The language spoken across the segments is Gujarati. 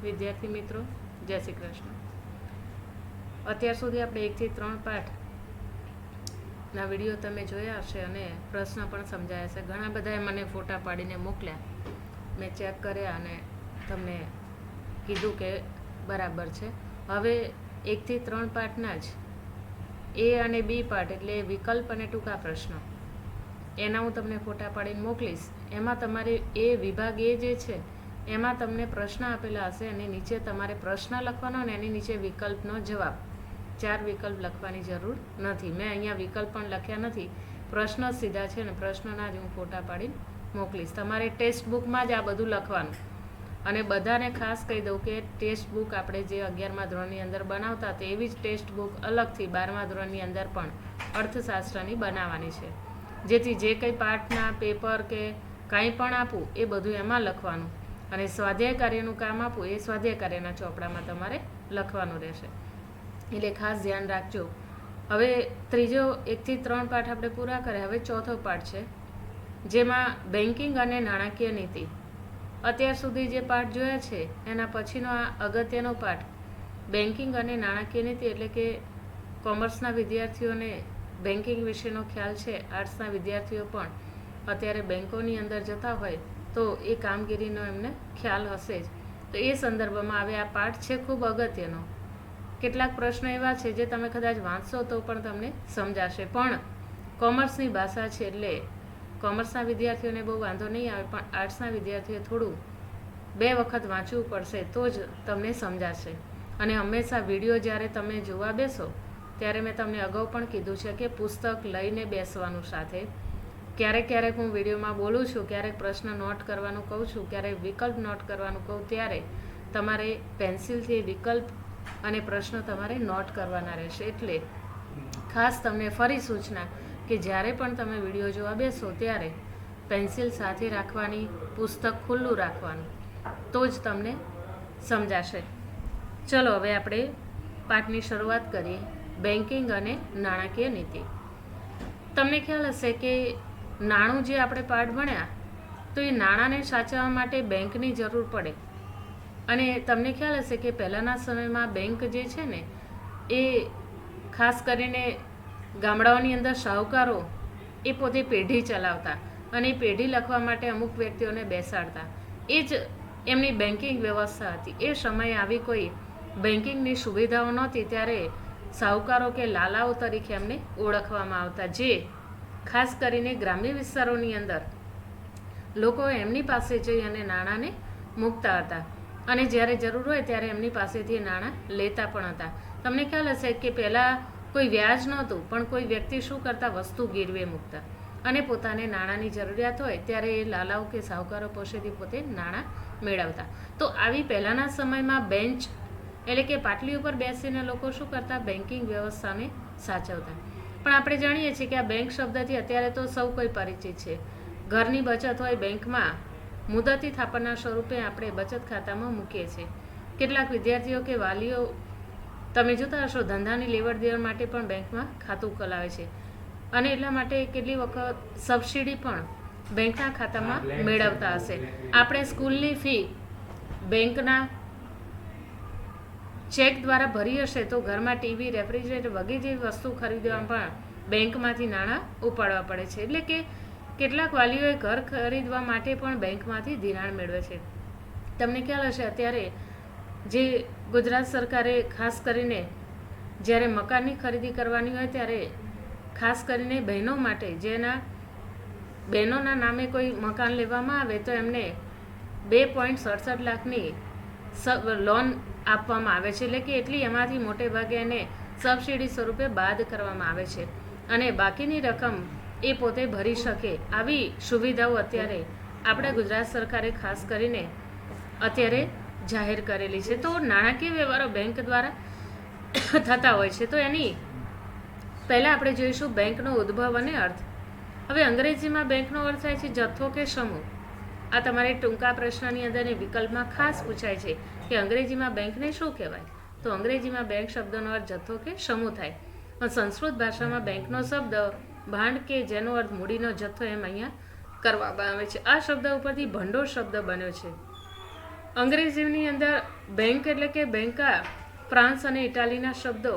વિદ્યાર્થી મિત્રો, જય શ્રી કૃષ્ણ. અત્યાર સુધી આપણે 1 થી 3 પાઠના વિડીયો તમે જોયા હશે અને પ્રશ્ન પણ સમજાયા હશે. ઘણા બધાએ મને ફોટા પાડીને મોકલ્યા, મેં ચેક કર્યા અને તમને કીધું કે બરાબર છે. હવે 1 થી 3 પાઠના જ એ અને બી પાઠ એટલે વિકલ્પ અને ટૂંકા પ્રશ્નો એના હું તમને ફોટા પાડીને મોકલીશ. એમાં તમારે એ વિભાગ એ જે છે એમાં તમને પ્રશ્ન આપેલા હશે અને નીચે તમારે પ્રશ્ન લખવાનો અને એની નીચે વિકલ્પનો જવાબ. 4 વિકલ્પ લખવાની જરૂર નથી. મેં અહીંયા વિકલ્પ પણ લખ્યા નથી, પ્રશ્ન જ સીધા છે અને પ્રશ્નના જ હું ફોટા પાડીને મોકલીશ. તમારે ટેક્સ્ટ બુકમાં જ આ બધું લખવાનું. અને બધાને ખાસ કહી દઉં કે ટેક્સ્ટ બુક આપણે જે 11મા ધોરણની અંદર બનાવતા હતા એવી જ ટેક્સ્ટ બુક અલગથી 12મા ધોરણની અંદર પણ અર્થશાસ્ત્રની બનાવવાની છે, જેથી જે કંઈ પાઠના પેપર કે કાંઈ પણ આપું એ બધું એમાં લખવાનું અને સ્વાધ્યાય કાર્યનું કામ આપું એ સ્વાધ્યાય કાર્યના ચોપડામાં તમારે લખવાનું રહેશે. એટલે ખાસ ધ્યાન રાખજો. હવે ત્રીજો 1 થી 3 પાઠ આપણે પૂરા કર્યા. હવે ચોથો પાઠ છે જેમાં બેન્કિંગ અને નાણાકીય નીતિ. અત્યાર સુધી જે પાઠ જોયા છે એના પછીનો આ અગત્યનો પાઠ બેન્કિંગ અને નાણાકીય નીતિ, એટલે કે કોમર્સના વિદ્યાર્થીઓને બેન્કિંગ વિશેનો ખ્યાલ છે. આર્ટ્સના વિદ્યાર્થીઓ પણ અત્યારે બેન્કોની અંદર જતા હોય તો એ કામગીરીનો એમને ખ્યાલ હશે જ. તો એ સંદર્ભમાં હવે આ પાઠ છે ખૂબ અગત્યનો. કેટલાક પ્રશ્નો એવા છે જે તમે કદાચ વાંચશો તો પણ તમને સમજાશે, પણ કોમર્સની ભાષા છે એટલે કોમર્સના વિદ્યાર્થીઓને બહુ વાંધો નહીં આવે, પણ આર્ટ્સના વિદ્યાર્થીઓએ થોડું 2 વખત વાંચવું પડશે તો જ તમને સમજાશે. અને હંમેશા વિડીયો જ્યારે તમે જોવા બેસો ત્યારે મેં તમને અગાઉ પણ કીધું છે કે પુસ્તક લઈને બેસવાનું સાથે. ક્યારેક ક્યારેક હું વિડીયોમાં બોલું છું, ક્યારેક પ્રશ્ન નોટ કરવાનું કહું છું, ક્યારેક વિકલ્પ નોટ કરવાનું કહું, ત્યારે તમારે પેન્સિલથી વિકલ્પ અને પ્રશ્નો તમારે નોટ કરવાના રહેશે. એટલે ખાસ તમને ફરી સૂચના કે જ્યારે પણ તમે વિડીયો જોવા બેસો ત્યારે પેન્સિલ સાથે રાખવાની, પુસ્તક ખુલ્લું રાખવાનું, તો જ તમને સમજાશે. ચલો હવે આપણે પાઠની શરૂઆત કરીએ. બેન્કિંગ અને નાણાકીય નીતિ. તમને ખ્યાલ હશે કે નાણું જે આપણે પાઠ ભણ્યા તો એ નાણાંને સાચવવા માટે બેંકની જરૂર પડે. અને તમને ખ્યાલ હશે કે પહેલાંના સમયમાં બેંક જે છે ને એ ખાસ કરીને ગામડાઓની અંદર શાહુકારો એ પોતે પેઢી ચલાવતા અને એ પેઢી લખવા માટે અમુક વ્યક્તિઓને બેસાડતા. એ જ એમની બેન્કિંગ વ્યવસ્થા હતી. એ સમયે આવી કોઈ બેન્કિંગની સુવિધાઓ નહોતી ત્યારે શાહુકારો કે લાલાઓ તરીકે એમને ઓળખવામાં આવતા, જે ખાસ કરીને ગ્રામ્ય વિસ્તારોની અંદર લોકો એમની પાસે જઈ અને નાણાંને મૂકતા હતા અને જ્યારે જરૂર હોય ત્યારે એમની પાસેથી નાણાં લેતા પણ હતા. તમને ખ્યાલ હશે કે પહેલાં કોઈ વ્યાજ નહોતું, પણ કોઈ વ્યક્તિ શું કરતા, વસ્તુ ગીરવે મૂકતા અને પોતાને નાણાંની જરૂરિયાત હોય ત્યારે એ લાલાઓ કે શાહુકારો પાસેથી પોતે નાણાં મેળવતા. તો આવી પહેલાંના સમયમાં બેન્ચ એટલે કે પાટલી ઉપર બેસીને લોકો શું કરતા, બેન્કિંગ વ્યવસ્થાને સાચવતા. પણ આપણે જાણીએ છીએ કે આ બેંક શબ્દથી અત્યારે તો સૌ કોઈ પરિચિત છે. ઘરની બચત હોય બેંકમાં મુદતી થાપણના સ્વરૂપે આપણે બચત ખાતામાં મૂકીએ છીએ. કેટલાક વિદ્યાર્થીઓ કે વાલીઓ તમે જોતા હશો ધંધાની લેવડ દેવડ માટે પણ બેંકમાં ખાતું ખોલાવે છે અને એટલા માટે કેટલી વખત સબસિડી પણ બેંકના ખાતામાં મેળવતા હશે. આપણે સ્કૂલની ફી બેંકના ચેક દ્વારા ભરી હશે તો ઘરમાં ટીવી, રેફ્રિજરેટર વગેરે જેવી વસ્તુ ખરીદવામાં પણ બેંકમાંથી નાણાં ઉપાડવા પડે છે. એટલે કે કેટલાક વાલીઓએ ઘર ખરીદવા માટે પણ બેંકમાંથી ધિરાણ મેળવે છે. તમને ખ્યાલ હશે અત્યારે જે ગુજરાત સરકારે ખાસ કરીને જ્યારે મકાનની ખરીદી કરવાની હોય ત્યારે ખાસ કરીને બહેનો માટે, જેના બહેનોના નામે કોઈ મકાન લેવામાં આવે તો એમને 2.67 લાખની લોન આપવામાં આવે છે. એટલે કે એટલી એમાંથી મોટે ભાગે એને સબસિડી સ્વરૂપે બાદ કરવામાં આવે છે અને બાકીની રકમ એ પોતે ભરી શકે. આવી સુવિધાઓ અત્યારે આપણા ગુજરાત સરકારે ખાસ કરીને અત્યારે જાહેર કરેલી છે. તો નાણાકીય વ્યવહારો બેંક દ્વારા થતા હોય છે. તો એની પહેલાં આપણે જોઈશું બેંકનો ઉદ્ભવ અને અર્થ. હવે અંગ્રેજીમાં બેંકનો અર્થ થાય છે જથ્થો કે સમૂહ. આ તમારે ટૂંકા પ્રશ્નની અંદર વિકલ્પમાં ખાસ પૂછાય છે કે અંગ્રેજીમાં બેંકને શું કહેવાય. તો અંગ્રેજીમાં બેંક શબ્દનો અર્થ જથ્થો કે સમૂહ થાય, પણ સંસ્કૃત ભાષામાં બેંકનો શબ્દ ભાંડ કે જેનો અર્થ મૂડીનો જથ્થો એમ અહીંયા કરવામાં આવે છે. આ શબ્દ ઉપરથી ભંડોળ શબ્દ બન્યો છે. અંગ્રેજીની અંદર બેંક એટલે કે બેંકા ફ્રાન્સ અને ઇટાલીના શબ્દો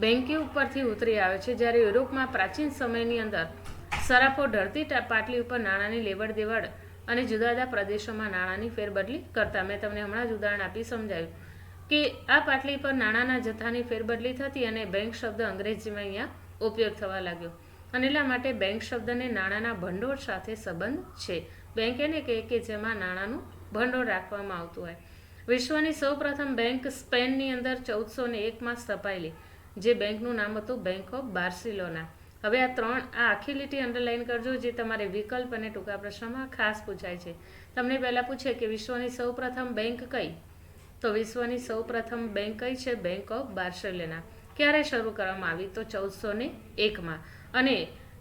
બેંકી ઉપરથી ઉતરી આવે છે, જ્યારે યુરોપમાં પ્રાચીન સમયની અંદર સરાફો ઢળતી પાટલી ઉપર નાણાંની લેવડ દેવડ અને જુદા જુદા પ્રદેશોમાં નાણાંની ફેરબદલી કરતા. મેં તમને હમણાં જ ઉદાહરણ આપી સમજાવ્યું કે આ પાટલી પર નાણાંના જથ્થાની ફેરબદલી થતી અને બેંક શબ્દ અંગ્રેજીમાં અહીંયા ઉપયોગ થવા લાગ્યો. અને એટલા માટે બેંક શબ્દને નાણાંના ભંડોળ સાથે સંબંધ છે. બેંક એને કહે કે જેમાં નાણાંનું ભંડોળ રાખવામાં આવતું હોય. વિશ્વની સૌપ્રથમ બેંક સ્પેનની અંદર 1401માં સ્થપાયેલી, જે બેંકનું નામ હતું બેંક ઓફ બાર્સિલોના. હવે આ આખી લીટી અંડરલાઈન કરજો, જે તમારે વિકલ્પ અને ટૂંકા પ્રશ્નમાં ખાસ પૂછાય છે. તમને પહેલાં પૂછે કે વિશ્વની સૌપ્રથમ બેંક કઈ, તો વિશ્વની સૌપ્રથમ બેંક કઈ છે? Bank of Barcelona. ક્યારે શરૂ કરવામાં આવી? તો 1401માં. અને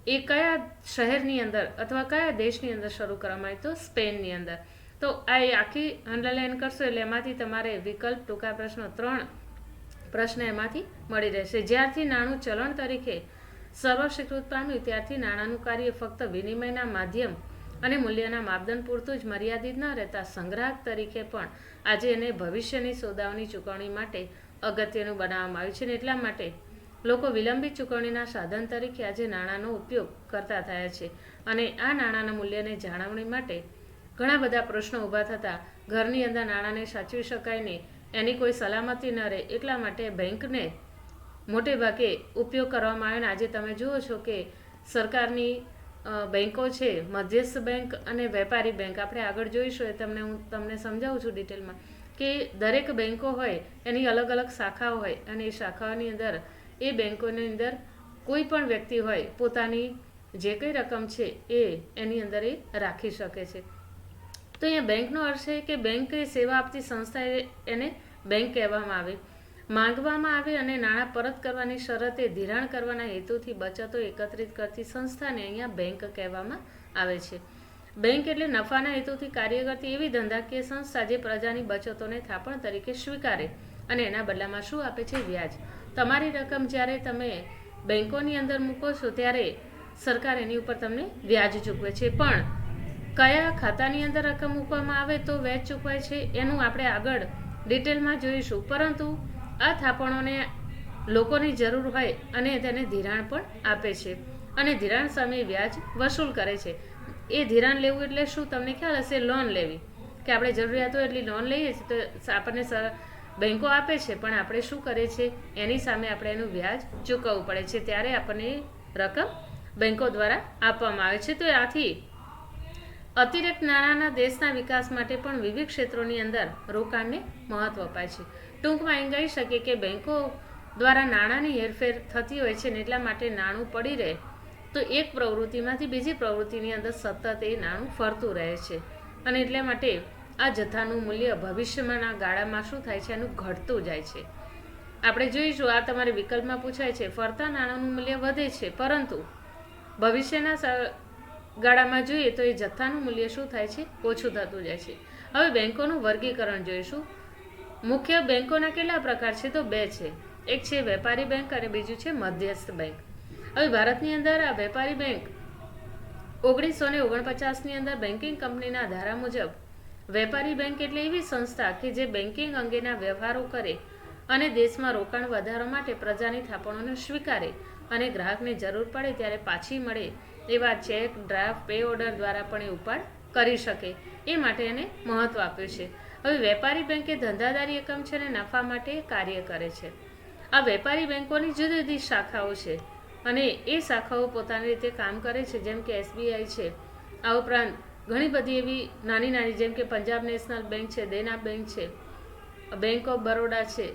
એ કયા શહેરની અંદર અથવા કયા દેશની અંદર શરૂ કરવામાં આવી? તો સ્પેનની અંદર. તો આ આખી અંડરલાઈન કરશો એટલે એમાંથી તમારે વિકલ્પ ટૂંકા પ્રશ્નો 3 પ્રશ્ન એમાંથી મળી રહેશે. જ્યારથી નાણું ચલણ તરીકે સર્વસ્વીકૃત પામ્યું ત્યારથી નાણાંનું કાર્ય ફક્ત વિનિમયના માધ્યમ અને મૂલ્યના માપદંડ પૂરતું જ મર્યાદિત ન રહેતા સંગ્રાહક તરીકે પણ આજે એને ભવિષ્યની સોદાઓની ચૂકવણી માટે અગત્યનું બનાવવામાં આવ્યું છે. અને એટલા માટે લોકો વિલંબિત ચૂકવણીના સાધન તરીકે આજે નાણાંનો ઉપયોગ કરતા થયા છે. અને આ નાણાંના મૂલ્યને જાળવણી માટે ઘણા બધા પ્રશ્નો ઊભા થતા ઘરની અંદર નાણાંને સાચવી શકાય નહીં, એની કોઈ સલામતી ન રહે, એટલા માટે બેંકને મોટે ભાગે ઉપયોગ કરવામાં આવે. આજે તમે જુઓ છો કે સરકારની બેંકો છે, મધ્યસ્થ બેંક અને વેપારી બેંક. આપણે આગળ જોઈશું એ હું તમને સમજાવું છું ડિટેલમાં કે દરેક બેંકો હોય એની અલગ અલગ શાખાઓ હોય, અને એ શાખાઓની અંદર એ બેંકોની અંદર કોઈ પણ વ્યક્તિ હોય પોતાની જે કંઈ રકમ છે એની અંદર એ રાખી શકે છે. તો અહીંયા બેંકનો અર્થ છે કે બેંક એ સેવા આપતી સંસ્થા, એને બેંક કહેવામાં આવે. માંગવામાં આવે અને નાણાં પરત કરવાની શરતે ધિરાણ કરવાના હેતુથી બચતો એકત્રિત કરતી સંસ્થાને અહીંયા બેંક કહેવામાં આવે છે. બેંક એટલે નફાના હેતુથી કાર્ય કરતી એવી ધંધાકીય સંસ્થા જે પ્રજાની બચતોને થાપણ તરીકે સ્વીકારે અને એના બદલામાં શું આપે છે? વ્યાજ. તમારી રકમ જ્યારે તમે બેંકોની અંદર મૂકો છો ત્યારે સરકાર એની ઉપર તમને વ્યાજ ચૂકવે છે. પણ કયા ખાતાની અંદર રકમ મૂકવામાં આવે તો વ્યાજ ચૂકવાય છે એનું આપણે આગળ ડિટેલમાં જોઈશું. પરંતુ આ થાપણોને લોકોની જરૂર હોય અને તેને ધિરાણ પણ આપે છે અને ધિરાણ સામે વ્યાજ વસૂલ કરે છે. એ ધિરાણ લેવું એટલે શું? તમને ખ્યાલ હશે, લોન લેવી, કે આપણે જરૂરિયાત હોય એટલી લોન લઈએ છીએ તો આપણને બેંકો આપે છે, પણ આપણે શું કરીએ છીએ? એની સામે આપણે એનું વ્યાજ ચૂકવવું પડે છે, ત્યારે આપણને રકમ બેંકો દ્વારા આપવામાં આવે છે. તો આથી અતિરિક્ત નાણાંના દેશના વિકાસ માટે પણ વિવિધ ક્ષેત્રોની અંદર રોકાણને મહત્વ અપાય છે. ટૂંકમાં એમ કહી શકીએ કે બેંકો દ્વારા નાણાંની હેરફેર થતી હોય છે ને એટલા માટે નાણું પડી રહે તો એક પ્રવૃત્તિમાંથી બીજી પ્રવૃત્તિની અંદર સતત એ નાણું ફરતું રહે છે. અને એટલા માટે આ જથ્થાનું મૂલ્ય ભવિષ્યમાંના ગાળામાં શું થાય છે? એનું ઘટતું જાય છે. આપણે જોઈશું, આ તમારે વિકલ્પમાં પૂછાય છે, ફરતા નાણાંનું મૂલ્ય વધે છે, પરંતુ ભવિષ્યના ગાળામાં જોઈએ તો એ જથ્થાનું મૂલ્ય શું થાય છે? ઓછું થતું જાય છે. હવે બેંકોનું વર્ગીકરણ જોઈશું. મુખ્ય બેંકોના કેટલા પ્રકાર છે? તો 2 છે. એક છે વેપારી બેંક અને બીજું છે મધ્યસ્થ બેંક. હવે ભારતની અંદર આ વેપારી બેંક 1949ની અંદર બેન્કિંગ કંપનીના ધારા મુજબ વેપારી બેંક એટલે એવી સંસ્થા કે જે બેન્કિંગ અંગેના વ્યવહારો કરે અને દેશમાં રોકાણ વધારવા માટે પ્રજાની થાપણોને સ્વીકારે અને ગ્રાહકને જરૂર પડે ત્યારે પાછી મળે એવા ચેક, ડ્રાફ્ટ, પે ઓર્ડર દ્વારા પણ એ ઉપાડ કરી શકે, એ માટે એને મહત્વ આપ્યું છે. હવે વેપારી બેંક એ ધંધાદારી એકમ છે અને નફા માટે કાર્ય કરે છે. આ વેપારી બેંકોની જુદી જુદી શાખાઓ છે અને એ શાખાઓ પોતાની રીતે કામ કરે છે, જેમ કે SBI છે. આ ઉપરાંત ઘણી બધી એવી નાની નાની, જેમ કે પંજાબ નેશનલ બેંક છે, દેના બેંક છે, બેંક ઓફ બરોડા છે.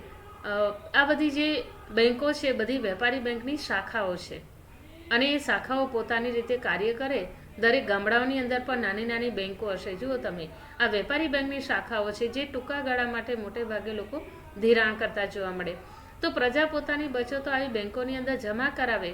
આ બધી જે બેંકો છે બધી વેપારી બેંકની શાખાઓ છે અને એ શાખાઓ પોતાની રીતે કાર્ય કરે. દરેક ગામડાઓની અંદર પણ નાની નાની બેંકો હશે. જુઓ તમે, આ વેપારી બેંકની શાખાઓ છે જે ટૂંકા ગાળા માટે મોટે ભાગે લોકો ધિરાણ કરતા જોવા મળે. તો પ્રજા પોતાની બચતો આવી બેંકોની અંદર જમા કરાવે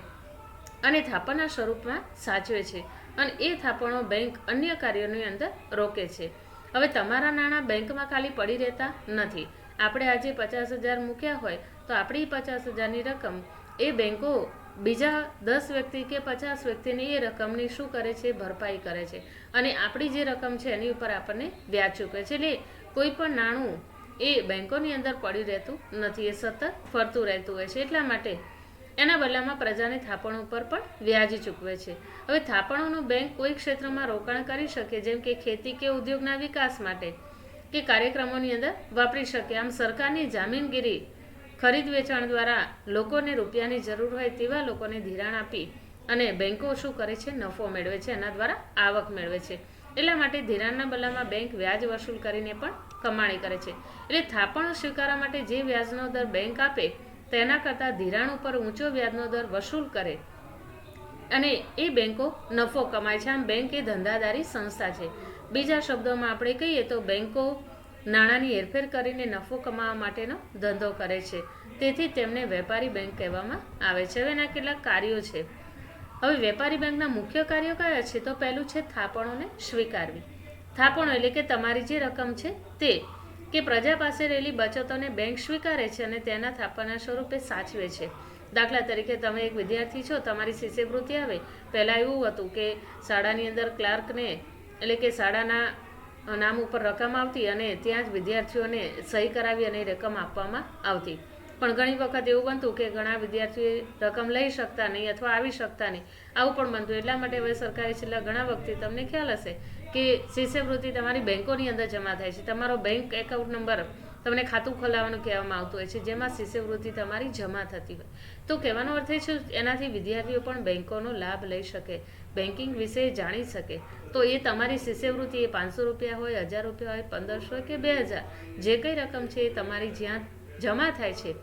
અને થાપણના સ્વરૂપમાં સાચવે છે અને એ થાપણો બેંક અન્ય કાર્યોની અંદર રોકે છે. હવે તમારા નાણાં બેંકમાં ખાલી પડી રહેતા નથી. આપણે આજે 50,000 મૂક્યા હોય તો આપણી 50,000ની રકમ એ બેંકો બીજા 10 વ્યક્તિ કે 50 વ્યક્તિની એ રકમની શું કરે છે? ભરપાઈ કરે છે અને આપણી જે રકમ છે એની ઉપર આપણને વ્યાજ ચૂકવે છે. એટલે કોઈ પણ નાણું એ બેંકોની અંદર પડ્યું રહેતું નથી, એ સતત ફરતું રહેતું હોય છે. એટલા માટે એના બદલામાં પ્રજાને થાપણો ઉપર પણ વ્યાજ ચૂકવે છે. હવે થાપણોનું બેંક કોઈ ક્ષેત્રમાં રોકાણ કરી શકે, જેમ કે ખેતી કે ઉદ્યોગના વિકાસ માટે કે કાર્યક્રમોની અંદર વાપરી શકે. આમ સરકારની જામીનગીરી ખરીદ વેચાણ દ્વારા લોકોને રૂપિયાની જરૂર હોય તેવા લોકોને ધિરાણ આપી અને બેંકો શું કરે છે, નફો મેળવે છે, એના દ્વારા આવક મેળવે છે. એટલા માટે ધિરાણના બદલામાં બેંક વ્યાજ વસૂલ કરીને પણ કમાણી કરે છે. એટલે થાપણો સ્વીકારવા માટે જે વ્યાજનો દર બેંક આપે તેના કરતાં ધિરાણ ઉપર ઊંચો વ્યાજનો દર વસૂલ કરે અને એ બેંકો નફો કમાય છે. આમ બેંક એ ધંધાદારી સંસ્થા છે. બીજા શબ્દોમાં આપણે કહીએ તો બેંકો નાણાંની હેરફેર કરીને નફો કમાવા માટેનો ધંધો કરે છે. તેથી તેમને વેપારી બેંક કહેવામાં આવે છે. હવે એના કેટલાક કાર્યો છે. હવે વેપારી બેંકના મુખ્ય કાર્યો કયા છે? તો પહેલું છે થાપણોને સ્વીકારવી. થાપણો એટલે કે તમારી જે રકમ છે તે કે પ્રજા પાસે રહેલી બચતોને બેંક સ્વીકારે છે અને તેના થાપણના સ્વરૂપે સાચવે છે. દાખલા તરીકે તમે એક વિદ્યાર્થી છો, તમારી શિષ્યવૃત્તિ આવે. પહેલાં એવું હતું કે શાળાની અંદર ક્લાર્કને એટલે કે શાળાના નામ ઉપર રકમ આવતી અને ત્યાં જ વિદ્યાર્થીઓને સહી કરાવી અને રકમ આપવામાં આવતી. પણ ઘણી વખત એવું બનતું કે ઘણા વિદ્યાર્થીઓ રકમ લઈ શકતા નહીં અથવા આવી શકતા નહીં, આવું પણ બનતું. એટલા માટે હવે સરકારે છેલ્લા ઘણા વખતથી તમને ખ્યાલ હશે કે શિષ્યવૃત્તિ તમારી બેંકોની અંદર જમા થાય છે. તમારો બેંક એકાઉન્ટ નંબર તમને ખાતું ખોલાવવાનું કહેવામાં આવતું હોય છે, જેમાં શિષ્યવૃત્તિ તમારી જમા થતી હોય. તો કહેવાનો અર્થ એ છે એનાથી વિદ્યાર્થીઓ પણ બેંકોનો લાભ લઈ શકે, બેન્કિંગ વિશે જાણી શકે. તો એ તમારી શિષ્યવૃત્તિ એ 500 રૂપિયા હોય, 1000 રૂપિયા હોય, 1500 હોય કે 2000, જે કંઈ રકમ છે એ તમારી જ્યાં જમા થાય છે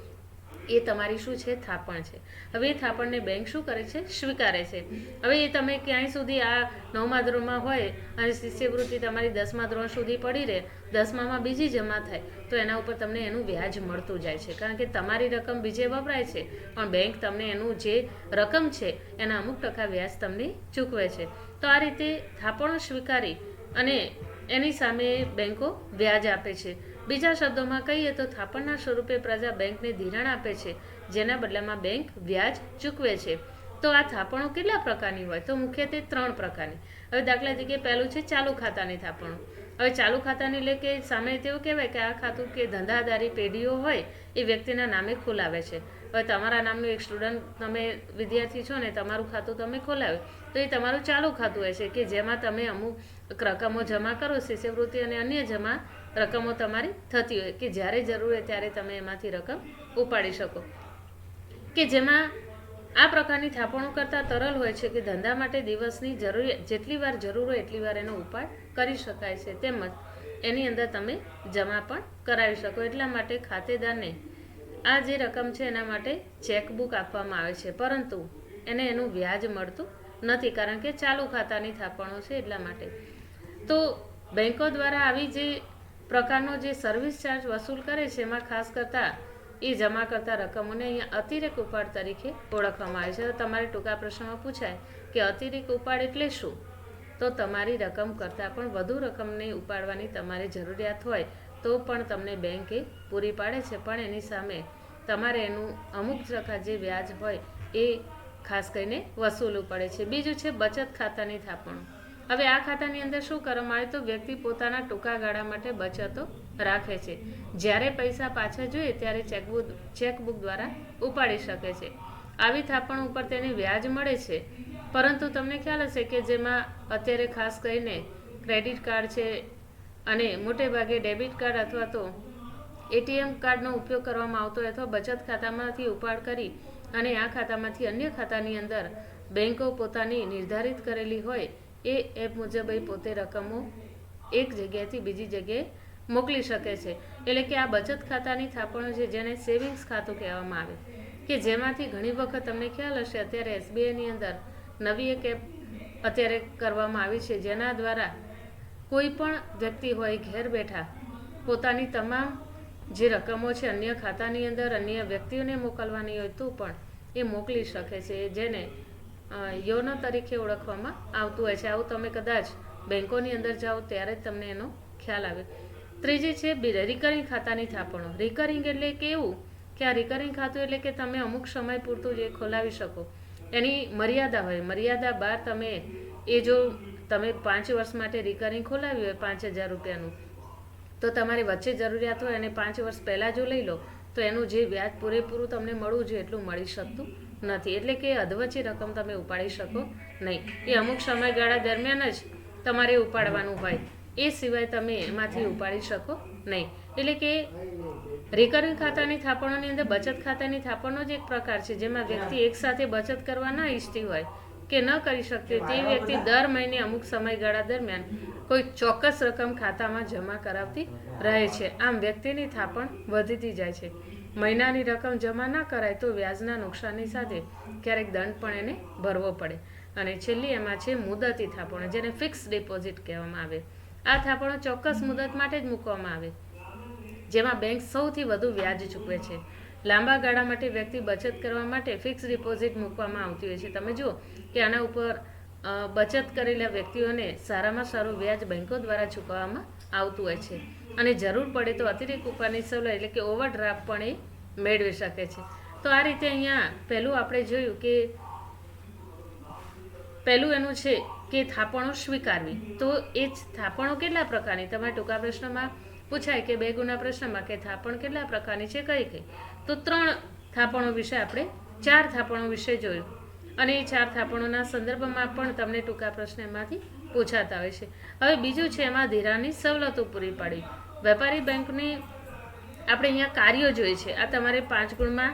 એ તમારી શું છે? થાપણ છે. હવે એ થાપણને બેંક શું કરે છે? સ્વીકારે છે. હવે એ તમે ક્યાંય સુધી આ 9મા ધોરણમાં હોય અને શિષ્યવૃત્તિ તમારી 10મા ધોરણ સુધી પડી રહે, 10મામાં બીજી જમા થાય તો એના ઉપર તમને એનું વ્યાજ મળતું જાય છે. કારણ કે તમારી રકમ બીજે વપરાય છે પણ બેંક તમને એનું જે રકમ છે એના અમુક ટકા વ્યાજ તમને ચૂકવે છે. તો આ રીતે થાપણો સ્વીકારી અને એની સામે બેંકો વ્યાજ આપે છે. બીજા શબ્દોમાં કહીએ તો થાપણના સ્વરૂપે પ્રજા બેંકને ધિરાણ આપે છે, જેના બદલામાં બેંક વ્યાજ ચૂકવે છે. તો આ થાપણો કેટલા પ્રકારની હોય? તો મુખ્યત્વે 3 પ્રકારની. હવે દાખલા તરીકે પહેલું છે ચાલુ ખાતાની થાપણો. હવે ચાલુ ખાતાની એટલે કે સામે તેવું કહેવાય કે આ ખાતું કે ધંધાદારી પેઢીઓ હોય એ વ્યક્તિના નામે ખોલાવે છે. હવે તમારા નામનું એક સ્ટુડન્ટ, તમે વિદ્યાર્થી છો ને તમારું ખાતું તમે ખોલાવે તો એ તમારું ચાલુ ખાતું હોય છે કે જેમાં તમે અમુક રકમો જમા કરો, શિષ્યવૃત્તિ અને અન્ય જમા રકમો તમારી થતી હોય કે જ્યારે જરૂર હોય ત્યારે તમે એમાંથી રકમ ઉપાડી શકો. કે જેમાં આ પ્રકારની થાપણો કરતાં તરલ હોય છે કે ધંધા માટે દિવસની જરૂરિયાત જેટલી વાર જરૂર હોય એટલી વાર એનો ઉપાડ કરી શકાય છે, તેમજ એની અંદર તમે જમા પણ કરાવી શકો. એટલા માટે ખાતેદારને આ જે રકમ છે એના માટે ચેકબુક આપવામાં આવે છે, પરંતુ એને એનું વ્યાજ મળતું નથી કારણ કે ચાલુ ખાતાની થાપણો છે એટલા માટે. તો બેંકો દ્વારા આવી જે પ્રકારનો જે સર્વિસ ચાર્જ વસૂલ કરે છે એમાં ખાસ કરતાં એ જમા કરતા રકમોને અહીંયા અતિરેક ઉપાડ તરીકે ઓળખવામાં આવે છે. તો તમારે ટૂંકા પ્રશ્નમાં પૂછાય કે અતિરેક ઉપાડ એટલે શું? તો તમારી રકમ કરતાં પણ વધુ રકમને ઉપાડવાની તમારી જરૂરિયાત હોય તો પણ તમને બેંક એ પૂરી પાડે છે, પણ એની સામે તમારે એનું અમુક ટકા જે વ્યાજ હોય એ ખાસ કરીને વસૂલવું પડે છે. બીજું છે બચત ખાતાની થાપણો. હવે આ ખાતાની અંદર શું કરવામાં આવે તો વ્યક્તિ પોતાના ટૂંકા ગાળા માટે બચતો રાખે છે. જ્યારે પૈસા પાછા જોઈએ ત્યારે ચેકબુક દ્વારા ઉપાડી શકે છે. આવી થાપણ ઉપર તેને વ્યાજ મળે છે, પરંતુ તમને ખ્યાલ હશે કે જેમાં અત્યારે ખાસ કરીને ક્રેડિટ કાર્ડ છે અને મોટે ભાગે ડેબિટ કાર્ડ અથવા તો એટીએમ કાર્ડનો ઉપયોગ કરવામાં આવતો હોય અથવા બચત ખાતામાંથી ઉપાડ કરી અને આ ખાતામાંથી અન્ય ખાતાની અંદર બેંકો પોતાની નિર્ધારિત કરેલી હોય એ એપ મુજબ એ પોતે રકમો એક જગ્યાએથી બીજી જગ્યાએ મોકલી શકે છે. એટલે કે આ બચત ખાતાની થાપણો છે જેને સેવિંગ્સ ખાતું કહેવામાં આવે, કે જેમાંથી ઘણી વખત તમને ખ્યાલ હશે અત્યારે એસબીઆઈની અંદર નવી એક એપ અત્યારે કરવામાં આવી છે, જેના દ્વારા કોઈ પણ વ્યક્તિ હોય ઘેર બેઠા પોતાની તમામ જે રકમો છે અન્ય ખાતાની અંદર અન્ય વ્યક્તિઓને મોકલવાની હોય તો પણ એ મોકલી શકે છે, જેને યોનો તરીકે ઓળખવામાં આવતું હોય છે. આવું તમે કદાચ બેંકોની અંદર જાઓ ત્યારે જ તમને એનો ખ્યાલ આવે. ત્રીજી છે રિકરિંગ ખાતાની થાપણો. રિકરિંગ એટલે કે એવું કે આ રિકરિંગ ખાતું એટલે કે તમે અમુક સમય પૂરતું જે ખોલાવી શકો, એની મર્યાદા હોય, મર્યાદા બહાર તમે એ જો તમે 5 વર્ષ માટે રિકરિંગ ખોલાવી હોય 5000 રૂપિયાનું તો તમારી વચ્ચે જરૂરિયાત હોય અને 5 વર્ષ પહેલાં જો લઈ લો તો એનું જે વ્યાજ પૂરેપૂરું તમને મળવું જોઈએ એટલું મળી શકતું નથી. એટલે કે અધવચ્ચે રકમ તમે ઉપાડી શકો નહીં. એ અમુક સમયગાળા દરમિયાન જ તમારે ઉપાડવાનું હોય, એ સિવાય તમે એમાંથી ઉપાડી શકો નહીં. એટલે કે રિકરિંગ ખાતાની થાપણોની અંદર બચત ખાતાની થાપણનો જ એક પ્રકાર છે, જેમાં વ્યક્તિ એકસાથે બચત કરવા ન ઈચ્છતી હોય કે ન કરી શકતી તે વ્યક્તિ દર મહિને અમુક સમયગાળા દરમિયાન કોઈ ચોક્કસ રકમ ખાતામાં જમા કરાવતી રહે છે. આમ વ્યક્તિની થાપણ વધતી જાય છે. મહિનાની રકમ જમા ન કરાય તો વ્યાજના નુકસાનની સાથે ક્યારેક દંડ પણ એને ભરવો પડે. અને છેલ્લી એમાં છે મુદતી થાપણો, જેને ફિક્સ ડિપોઝિટ કહેવામાં આવે. આ થાપણો ચોક્કસ મુદત માટે જ મૂકવામાં આવે, જેમાં બેંક સૌથી વધુ વ્યાજ ચૂકવે છે. લાંબા ગાળા માટે વ્યક્તિ બચત કરવા માટે ફિક્સ ડિપોઝિટ મૂકવામાં આવતી હોય છે. તમે જુઓ કે આના ઉપર બચત કરેલા વ્યક્તિઓને સારામાં સારું વ્યાજ બેંકો દ્વારા ચૂકવવામાં આવતું હોય છે. અને જરૂર પડે તો અતિરિક્ત ઉપરની સવલત એટલે કે ઓવરડ્રાફ્ટ પણ એ મેળવી શકે છે. તો આ રીતે અહીંયા પહેલું આપણે જોયું કે પહેલું એનું છે કે થાપણો સ્વીકારવી. તો એ થાપણો કેટલા પ્રકારની, તમારા ટૂંકા પ્રશ્નમાં પૂછાય કે 2 ગુના પ્રશ્નમાં કે થાપણ કેટલા પ્રકારની છે, કઈ કઈ? તો 3 થાપણો વિશે આપણે 4 થાપણો વિશે જોયું. અને એ 4 થાપણોના સંદર્ભમાં પણ તમને ટૂંકા પ્રશ્ન એમાંથી પૂછાતા હોય છે. હવે બીજું છે એમાં ધિરાણની સવલતો પૂરી પાડવી. વેપારી બેંકની આપણે અહીંયા કાર્યો જોઈએ છે. આ તમારે 5 ગુણમાં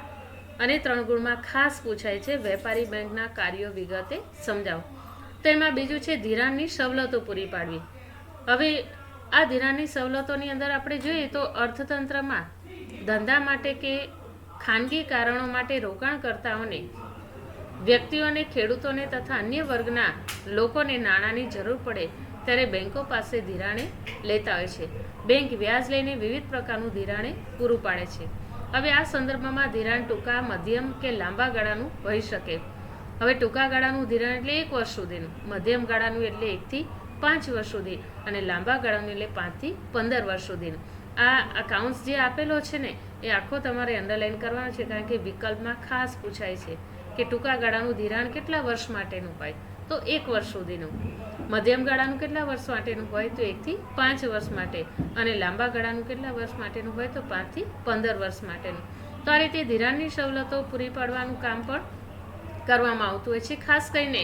અને 3 ગુણમાં ખાસ પૂછાય છે. વેપારી બેંકના કાર્યો વિગતે સમજાવો. તો એમાં બીજું છે ધિરાણની સવલતો પૂરી પાડવી. હવે આ ધિરાણની સવલતોની અંદર આપણે જોઈએ તો અર્થતંત્રમાં ધંધા માટે કે ખાનગી કારણો માટે રોકાણકર્તાઓને, વ્યક્તિઓને, ખેડૂતોને તથા અન્ય વર્ગના લોકોને નાણાંની જરૂર પડે ત્યારે બેંકો પાસે ધિરાણે લેતા હોય છે. બેંક વ્યાજ લઈને વિવિધ પ્રકારનું ધિરાણે પૂરું પાડે છે. હવે આ સંદર્ભમાં ધિરાણ ટૂંકા, મધ્યમ કે લાંબા ગાળાનું હોઈ શકે. હવે ટૂંકા ગાળાનું ધિરાણ એટલે 1 વર્ષ સુધીનું, મધ્યમ ગાળાનું એટલે 1 થી 5 વર્ષ સુધી અને લાંબા ગાળાનું એટલે 5 થી 15 વર્ષ સુધીનું. આ અકાઉન્ટ્સ જે આપેલો છે ને એ આખો તમારે અંડરલાઈન કરવાનો છે, કારણ કે વિકલ્પમાં ખાસ પૂછાય છે કે ટૂંકા ગાળાનું ધિરાણ કેટલા વર્ષ માટેનું હોય, તો 1 વર્ષ સુધીનું. મધ્યમ ગાળાનું કેટલા વર્ષ માટેનું હોય, તો 1 થી 5 વર્ષ માટે. અને લાંબા ગાળાનું કેટલા વર્ષ માટેનું હોય, તો 5 થી 15 વર્ષ માટેનું. તો આ રીતે ધિરાણની સવલતો પૂરી પાડવાનું કામ પણ કરવામાં આવતું હોય છે. ખાસ કરીને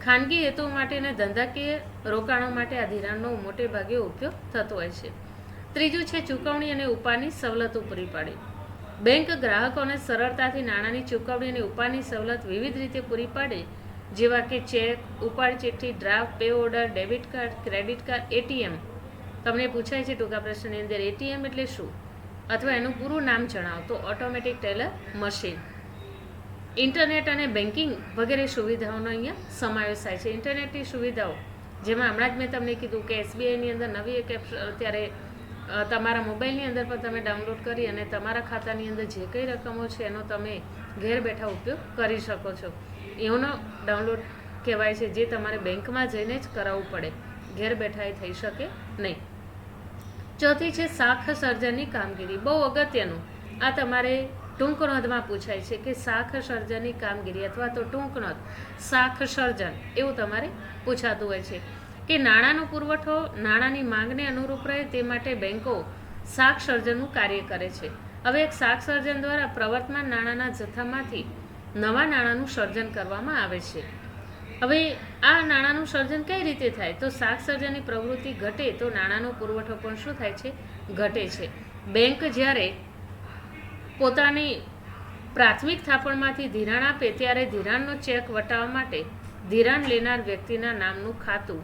ખાનગી હેતુ માટે અને ધંધાકીય રોકાણો માટે આ ધિરાણનો મોટે ભાગે ઉપયોગ થતો હોય છે. ત્રીજું છે ચૂકવણી અને ઉપાડની સવલતો પૂરી પાડવી. બેંક ગ્રાહકોને સરળતાથી નાણાંની ચૂકવણી અને ઉપાડની સવલત વિવિધ રીતે પૂરી પાડે, જેવા કે ચેક, ઉપાડ ચિઠ્ઠી, draft, pay order, debit card, credit card, ATM. તમને પૂછાય છે ટૂંકા પ્રશ્નની અંદર એટીએમ એટલે શું, અથવા એનું પૂરું નામ જણાવો, તો ઓટોમેટિક ટેલર મશીન. ઇન્ટરનેટ અને બેન્કિંગ વગેરે સુવિધાઓનો અહીંયા સમાવેશ થાય છે. ઇન્ટરનેટની સુવિધાઓ જેમાં હમણાં જ મેં તમને કીધું કે એસબીઆઈની અંદર નવી એક એપ અત્યારે તમારા મોબાઈલની અંદર પણ તમે ડાઉનલોડ કરી અને તમારા ખાતાની અંદર જે કંઈ રકમો છે એનો તમે ઘેર બેઠા ઉપયોગ કરી શકો છો. એનો ડાઉનલોડ કહેવાય છે, જે તમારે બેંકમાં જઈને જ કરાવવું પડે, ઘેર બેઠા એ થઈ શકે નહીં. ચોથી છે શાખ સર્જનની કામગીરી. બહુ અગત્યનું, આ તમારે ટૂંક નોંધમાં પૂછાય છે કે શાખ સર્જનની કામગીરી અથવા તો ટૂંક નોંધ શાખ સર્જન એવું તમારે પૂછાતું હોય છે કે નાણાંનો પુરવઠો નાણાંની માંગને અનુરૂપ રહે તે માટે બેંકો શાખ સર્જનનું કાર્ય કરે છે. હવે એક શાખ સર્જન દ્વારા પ્રવર્તમાન નાણાંના જથ્થામાંથી નવા નાણાંનું સર્જન કરવામાં આવે છે. હવે આ નાણાંનું સર્જન કઈ રીતે થાય, તો શાખ સર્જનની પ્રવૃત્તિ ઘટે તો નાણાંનો પુરવઠો પણ શું થાય છે, ઘટે છે. બેંક જ્યારે પોતાની પ્રાથમિક થાપણમાંથી ધિરાણ આપે ત્યારે ધિરાણનો ચેક વટાવવા માટે ધિરાણ લેનાર વ્યક્તિના નામનું ખાતું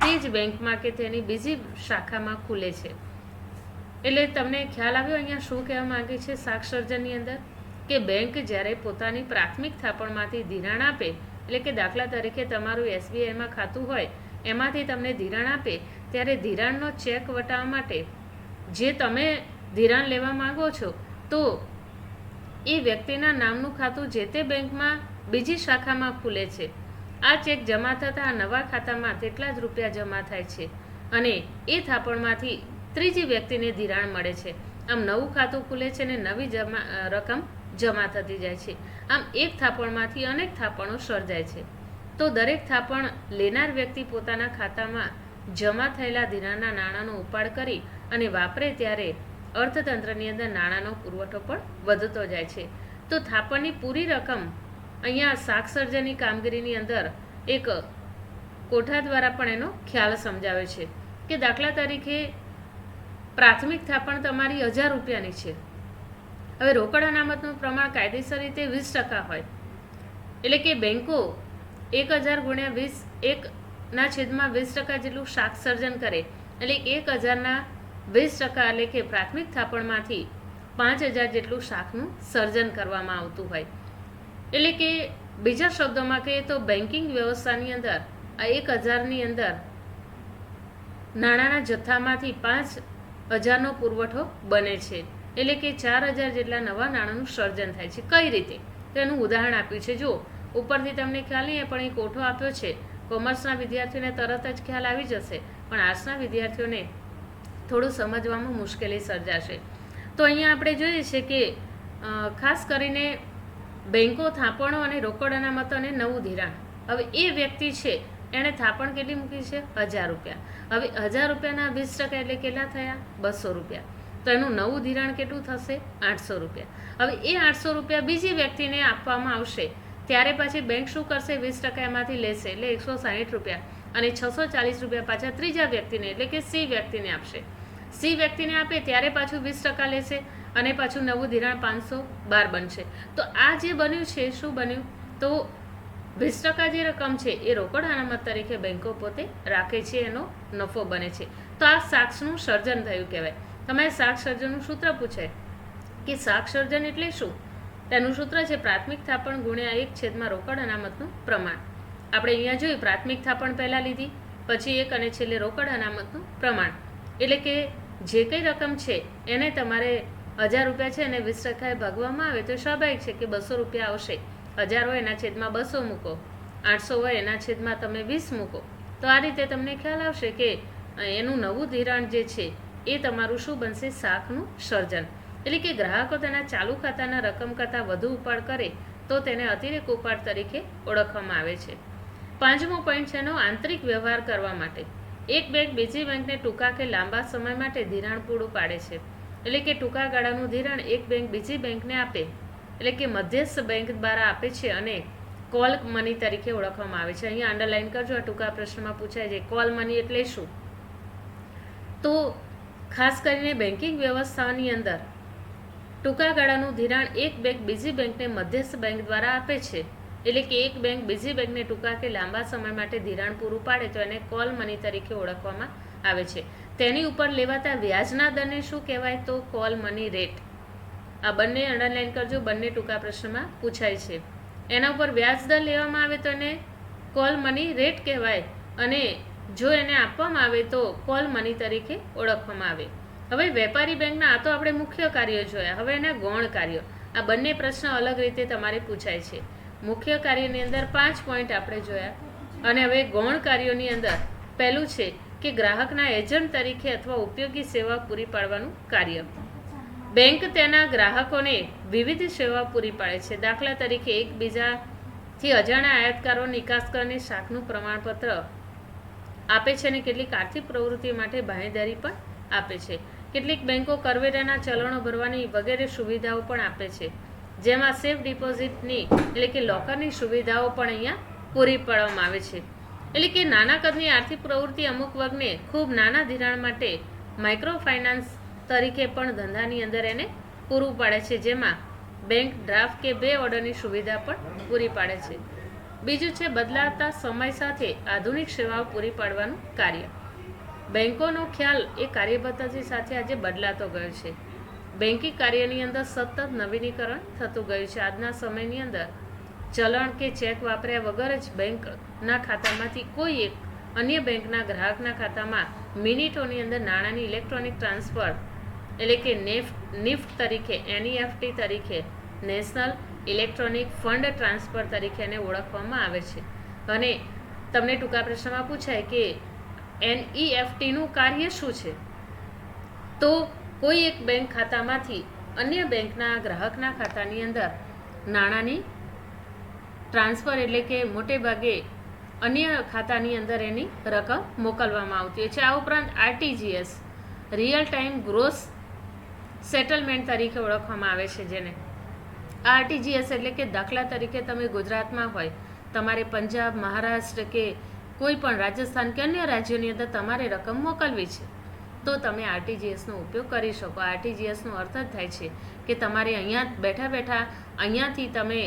તે જ બેંકમાં કે તેની બીજી શાખામાં ખુલે છે. એટલે તમને ખ્યાલ આવ્યો અહીંયા શું કહેવા માંગે છે શાખ સર્જનની અંદર, કે બેંક જ્યારે પોતાની પ્રાથમિક થાપણમાંથી ધિરાણ આપે, એટલે કે દાખલા તરીકે તમારું એસબીઆઈમાં ખાતું હોય એમાંથી તમને ધિરાણ આપે ત્યારે ધિરાણનો ચેક વટાવવા માટે જે તમે ધિરાણ લેવા માંગો છો તો એ વ્યક્તિના નામનું ખાતું જે તે બેંકમાં બીજી શાખામાં ખુલે છે. આ ચેક જમા થતાં નવા ખાતામાં તેટલા જ રૂપિયા જમા થાય છે અને એ થાપણમાંથી ત્રીજી વ્યક્તિને ધિરાણ મળે છે. આમ નવું ખાતું ખુલે છે અને નવી રકમ જમા થતી જાય છે. આમ એક થાપણમાંથી અનેક થાપણો સર્જાય છે. તો દરેક થાપણ લેનાર વ્યક્તિ પોતાના ખાતામાં જમા થયેલા ધિરાણના નાણાંનો ઉપાડ કરી અને વાપરે ત્યારે અર્થતંત્રની અંદર નાણાંનો પુરવઠો પણ વધતો જાય છે. તો થાપણની પૂરી રકમ અહીંયા શાક સર્જનની કામગીરીની અંદર એક કોઠા દ્વારા પણ એનો ખ્યાલ સમજાવે છે કે દાખલા તરીકે પ્રાથમિક થાપણ તમારી 1000 રૂપિયાની છે. હવે રોકડ અનામતનું પ્રમાણ કાયદેસર રીતે 20% હોય, એટલે કે બેંકો 1000 ગુણ્યા 20 1 છેદમાં 20% જેટલું શાક સર્જન કરે, એટલે 1000 20% એટલે કે પ્રાથમિક થાપણમાંથી 5000 જેટલું શાકનું સર્જન કરવામાં આવતું હોય. એટલે કે બીજા શબ્દોમાં કહીએ તો બેન્કિંગ વ્યવસ્થાની અંદર આ 1000ની અંદર નાણાંના જથ્થામાંથી 5000નો પુરવઠો બને છે, એટલે કે 4000 જેટલા નવા નાણાંનું સર્જન થાય છે. કઈ રીતે? તો એનું ઉદાહરણ આપ્યું છે. જો ઉપરથી તમને ખ્યાલ નહીં પણ એ કોઠો આપ્યો છે. કોમર્સના વિદ્યાર્થીઓને તરત જ ખ્યાલ આવી જશે, પણ આર્ટ્સના વિદ્યાર્થીઓને થોડું સમજવામાં મુશ્કેલી સર્જાશે. તો અહીંયા આપણે જોઈએ છે કે ખાસ કરીને બેંકો થાપણો અને રોકડ અનામતો અને નવું ધિરાણ. હવે એ વ્યક્તિ છે એણે થાપણ કેટલી મૂકી છે? 1000 રૂપિયા. હવે 1000 રૂપિયાના 20% એટલે કેટલા થયા? 200 રૂપિયા. તો એનું નવું ધિરાણ કેટલું થશે? 800 રૂપિયા. હવે એ 800 રૂપિયા બીજી વ્યક્તિને આપવામાં આવશે ત્યારે પાછી બેંક શું કરશે? 20% એમાંથી લેશે, એટલે 160 રૂપિયા, અને 640 રૂપિયા પાછા ત્રીજા વ્યક્તિને એટલે કે સી વ્યક્તિને આપશે. સી વ્યક્તિને આપે ત્યારે પાછું 20% લેશે અને પાછું નવું ધિરાણ 512 બનશે. તો આ જે બન્યું છે શું બન્યું? તો 20% જે રકમ છે એ રોકડ અનામત તરીકે બેંકો પોતે રાખે છે, એનો નફો બને છે. તો આ શાકનું સર્જન થયું કહેવાય. તમારે શાક સર્જનનું સૂત્ર પૂછાય કે શાક સર્જન એટલે શું? તેનું સૂત્ર છે પ્રાથમિક થાપણ ગુણ્યા 1 છેદમાં રોકડ અનામતનું પ્રમાણ. આપણે અહીંયા જોયું પ્રાથમિક થાપણ પહેલાં લીધી, પછી 1 અને છેલ્લે રોકડ અનામતનું પ્રમાણ. એટલે કે જે કંઈ રકમ છે એને તમારે 1000 રૂપિયા છે અને 20% ભાગવામાં આવે તો સ્વાભાવિક છે કે 200 રૂપિયા આવશે. 1000 હોય એના છેદમાં 200 મૂકો, 800 હોય એના છેદમાં તમે 20 મૂકો. તો આ રીતે તમને ખ્યાલ આવશે કે એનું નવું ધિરાણ જે છે એ તમારું શું બનશે? શાકનું સર્જન. એટલે કે ગ્રાહકો તેના ચાલુ ખાતાના રકમ કરતાં વધુ ઉપાડ કરે તો તેને અતિરેક ઉપાડ તરીકે ઓળખવામાં આવે છે. 5મો પોઈન્ટ છે એનો આંતરિક વ્યવહાર કરવા માટે. એક બેંક બીજી બેંકને ટૂંકા કે લાંબા સમય માટે ધિરાણ પૂરું પાડે છે. એટલે કે ટૂંકા ગાળાનું ધિરાણ એક બેંક બીજી બેંકને આપે, એટલે કે મધ્યસ્થ બેંક દ્વારા આપે છે અને કોલ મની તરીકે ઓળખવામાં આવે છે. અહીંયા અંડરલાઈન કરજો, આ ટૂંકા પ્રશ્નમાં પૂછાય છે. કોલ મની એટલે શું? તો ખાસ કરીને બેન્કિંગ વ્યવસ્થાની અંદર ટૂંકા ગાળાનું ધિરાણ એક બેંક બીજી બેંકને મધ્યસ્થ બેંક દ્વારા આપે છે. એટલે કે એક બેંક બીજી બેંકને ટૂંકા કે લાંબા સમય માટે ધિરાણ પૂરું પાડે તો એને કોલ મની તરીકે ઓળખવામાં આવે છે. તેની ઉપર લેવાતા વ્યાજના દરને શું કહેવાય? તો કોલ મની રેટ. આ બંને અંડરલાઈન કરજો, બંને ટૂંકા પ્રશ્નમાં પૂછાય છે. એના ઉપર વ્યાજ દર લેવામાં આવે તો એને કોલ મની રેટ કહેવાય, અને જો એને આપવામાં આવે તો કોલ મની તરીકે ઓળખવામાં આવે. હવે વેપારી બેંકના આ તો આપણે મુખ્ય કાર્યો જોયા. હવે એના ગૌણ કાર્યો. આ બંને પ્રશ્ન અલગ રીતે તમારે પૂછાય છે. મુખ્ય કાર્યની અંદર 5 પોઈન્ટ આપણે જોયા, અને હવે ગૌણ કાર્યોની અંદર પહેલું છે કે ગ્રાહકના એજન્ટ તરીકે અથવા ઉપયોગી સેવા પૂરી પાડવાનું કાર્ય. બેંક તેના ગ્રાહકોને વિવિધ સેવા પૂરી પાડે છે. દાખલા તરીકે એકબીજાથી અજાણ્યા આયાતકારો નિકાસકારોને શાકનું પ્રમાણપત્ર આપે છે અને કેટલીક આર્થિક પ્રવૃત્તિ માટે બાંહેધરી પણ આપે છે. કેટલીક બેંકો કરવેરાના ચલણો ભરવાની વગેરે સુવિધાઓ પણ આપે છે, જેમાં સેફ ડિપોઝિટની એટલે કે લોકરની સુવિધાઓ પણ અહીંયા પૂરી પાડવામાં આવે છે. એટલે કે નાના કદની આર્થિક પ્રવૃત્તિ અમુક વર્ગને ખૂબ નાના ધિરાણ માટે માઇક્રો ફાઇનાન્સ તરીકે પણ ધંધાની અંદર એને પૂરું પાડે છે, જેમાં બેંક ડ્રાફ્ટ કે 2 ઓર્ડરની સુવિધા પણ પૂરી પાડે છે. બીજું છે બદલાતા સમય સાથે આધુનિક સેવાઓ પૂરી પાડવાનું કાર્ય. બેંકોનો ખ્યાલ એ કાર્યપદ્ધતિ સાથે આજે બદલાતો ગયો છે. બેન્કિંગ કાર્યની અંદર સતત નવીનીકરણ થતું ગયું છે. આજના સમયની અંદર ચલણ કે ચેક વાપર્યા વગર જ બેંકના ખાતામાંથી કોઈ એક અન્ય બેંકના ગ્રાહકના ખાતામાં મિનિટોની અંદર નાણાંની ઇલેક્ટ્રોનિક ટ્રાન્સફર એટલે કે નિફ્ટ તરીકે, NEFT તરીકે, નેશનલ ઇલેક્ટ્રોનિક ફંડ ટ્રાન્સફર તરીકે એને ઓળખવામાં આવે છે. અને તમને ટૂંકા પ્રશ્નમાં પૂછાય કે NEFTનું કાર્ય શું છે? તો કોઈ એક બેંક ખાતામાંથી અન્ય બેંકના ગ્રાહકના ખાતાની અંદર નાણાંની ટ્રાન્સફર એટલે કે મોટે ભાગે અન્ય ખાતાની અંદર એની રકમ મોકલવામાં આવતી હોય છે. આ ઉપરાંત RTGS real time gross settlement તરીકે ઓળખવામાં આવે છે. જેને આરટીજીએસ એટલે કે દાખલા તરીકે તમે ગુજરાતમાં હોય, તમારે પંજાબ, મહારાષ્ટ્ર કે કોઈ પણ રાજસ્થાન કે અન્ય રાજ્યોની અંદર તમારે રકમ મોકલવી છે તો તમે આરટીજીએસનો ઉપયોગ કરી શકો. આરટીજીએસનો અર્થ જ થાય છે કે તમારે અહીંયા બેઠા બેઠા અહીંયાથી તમે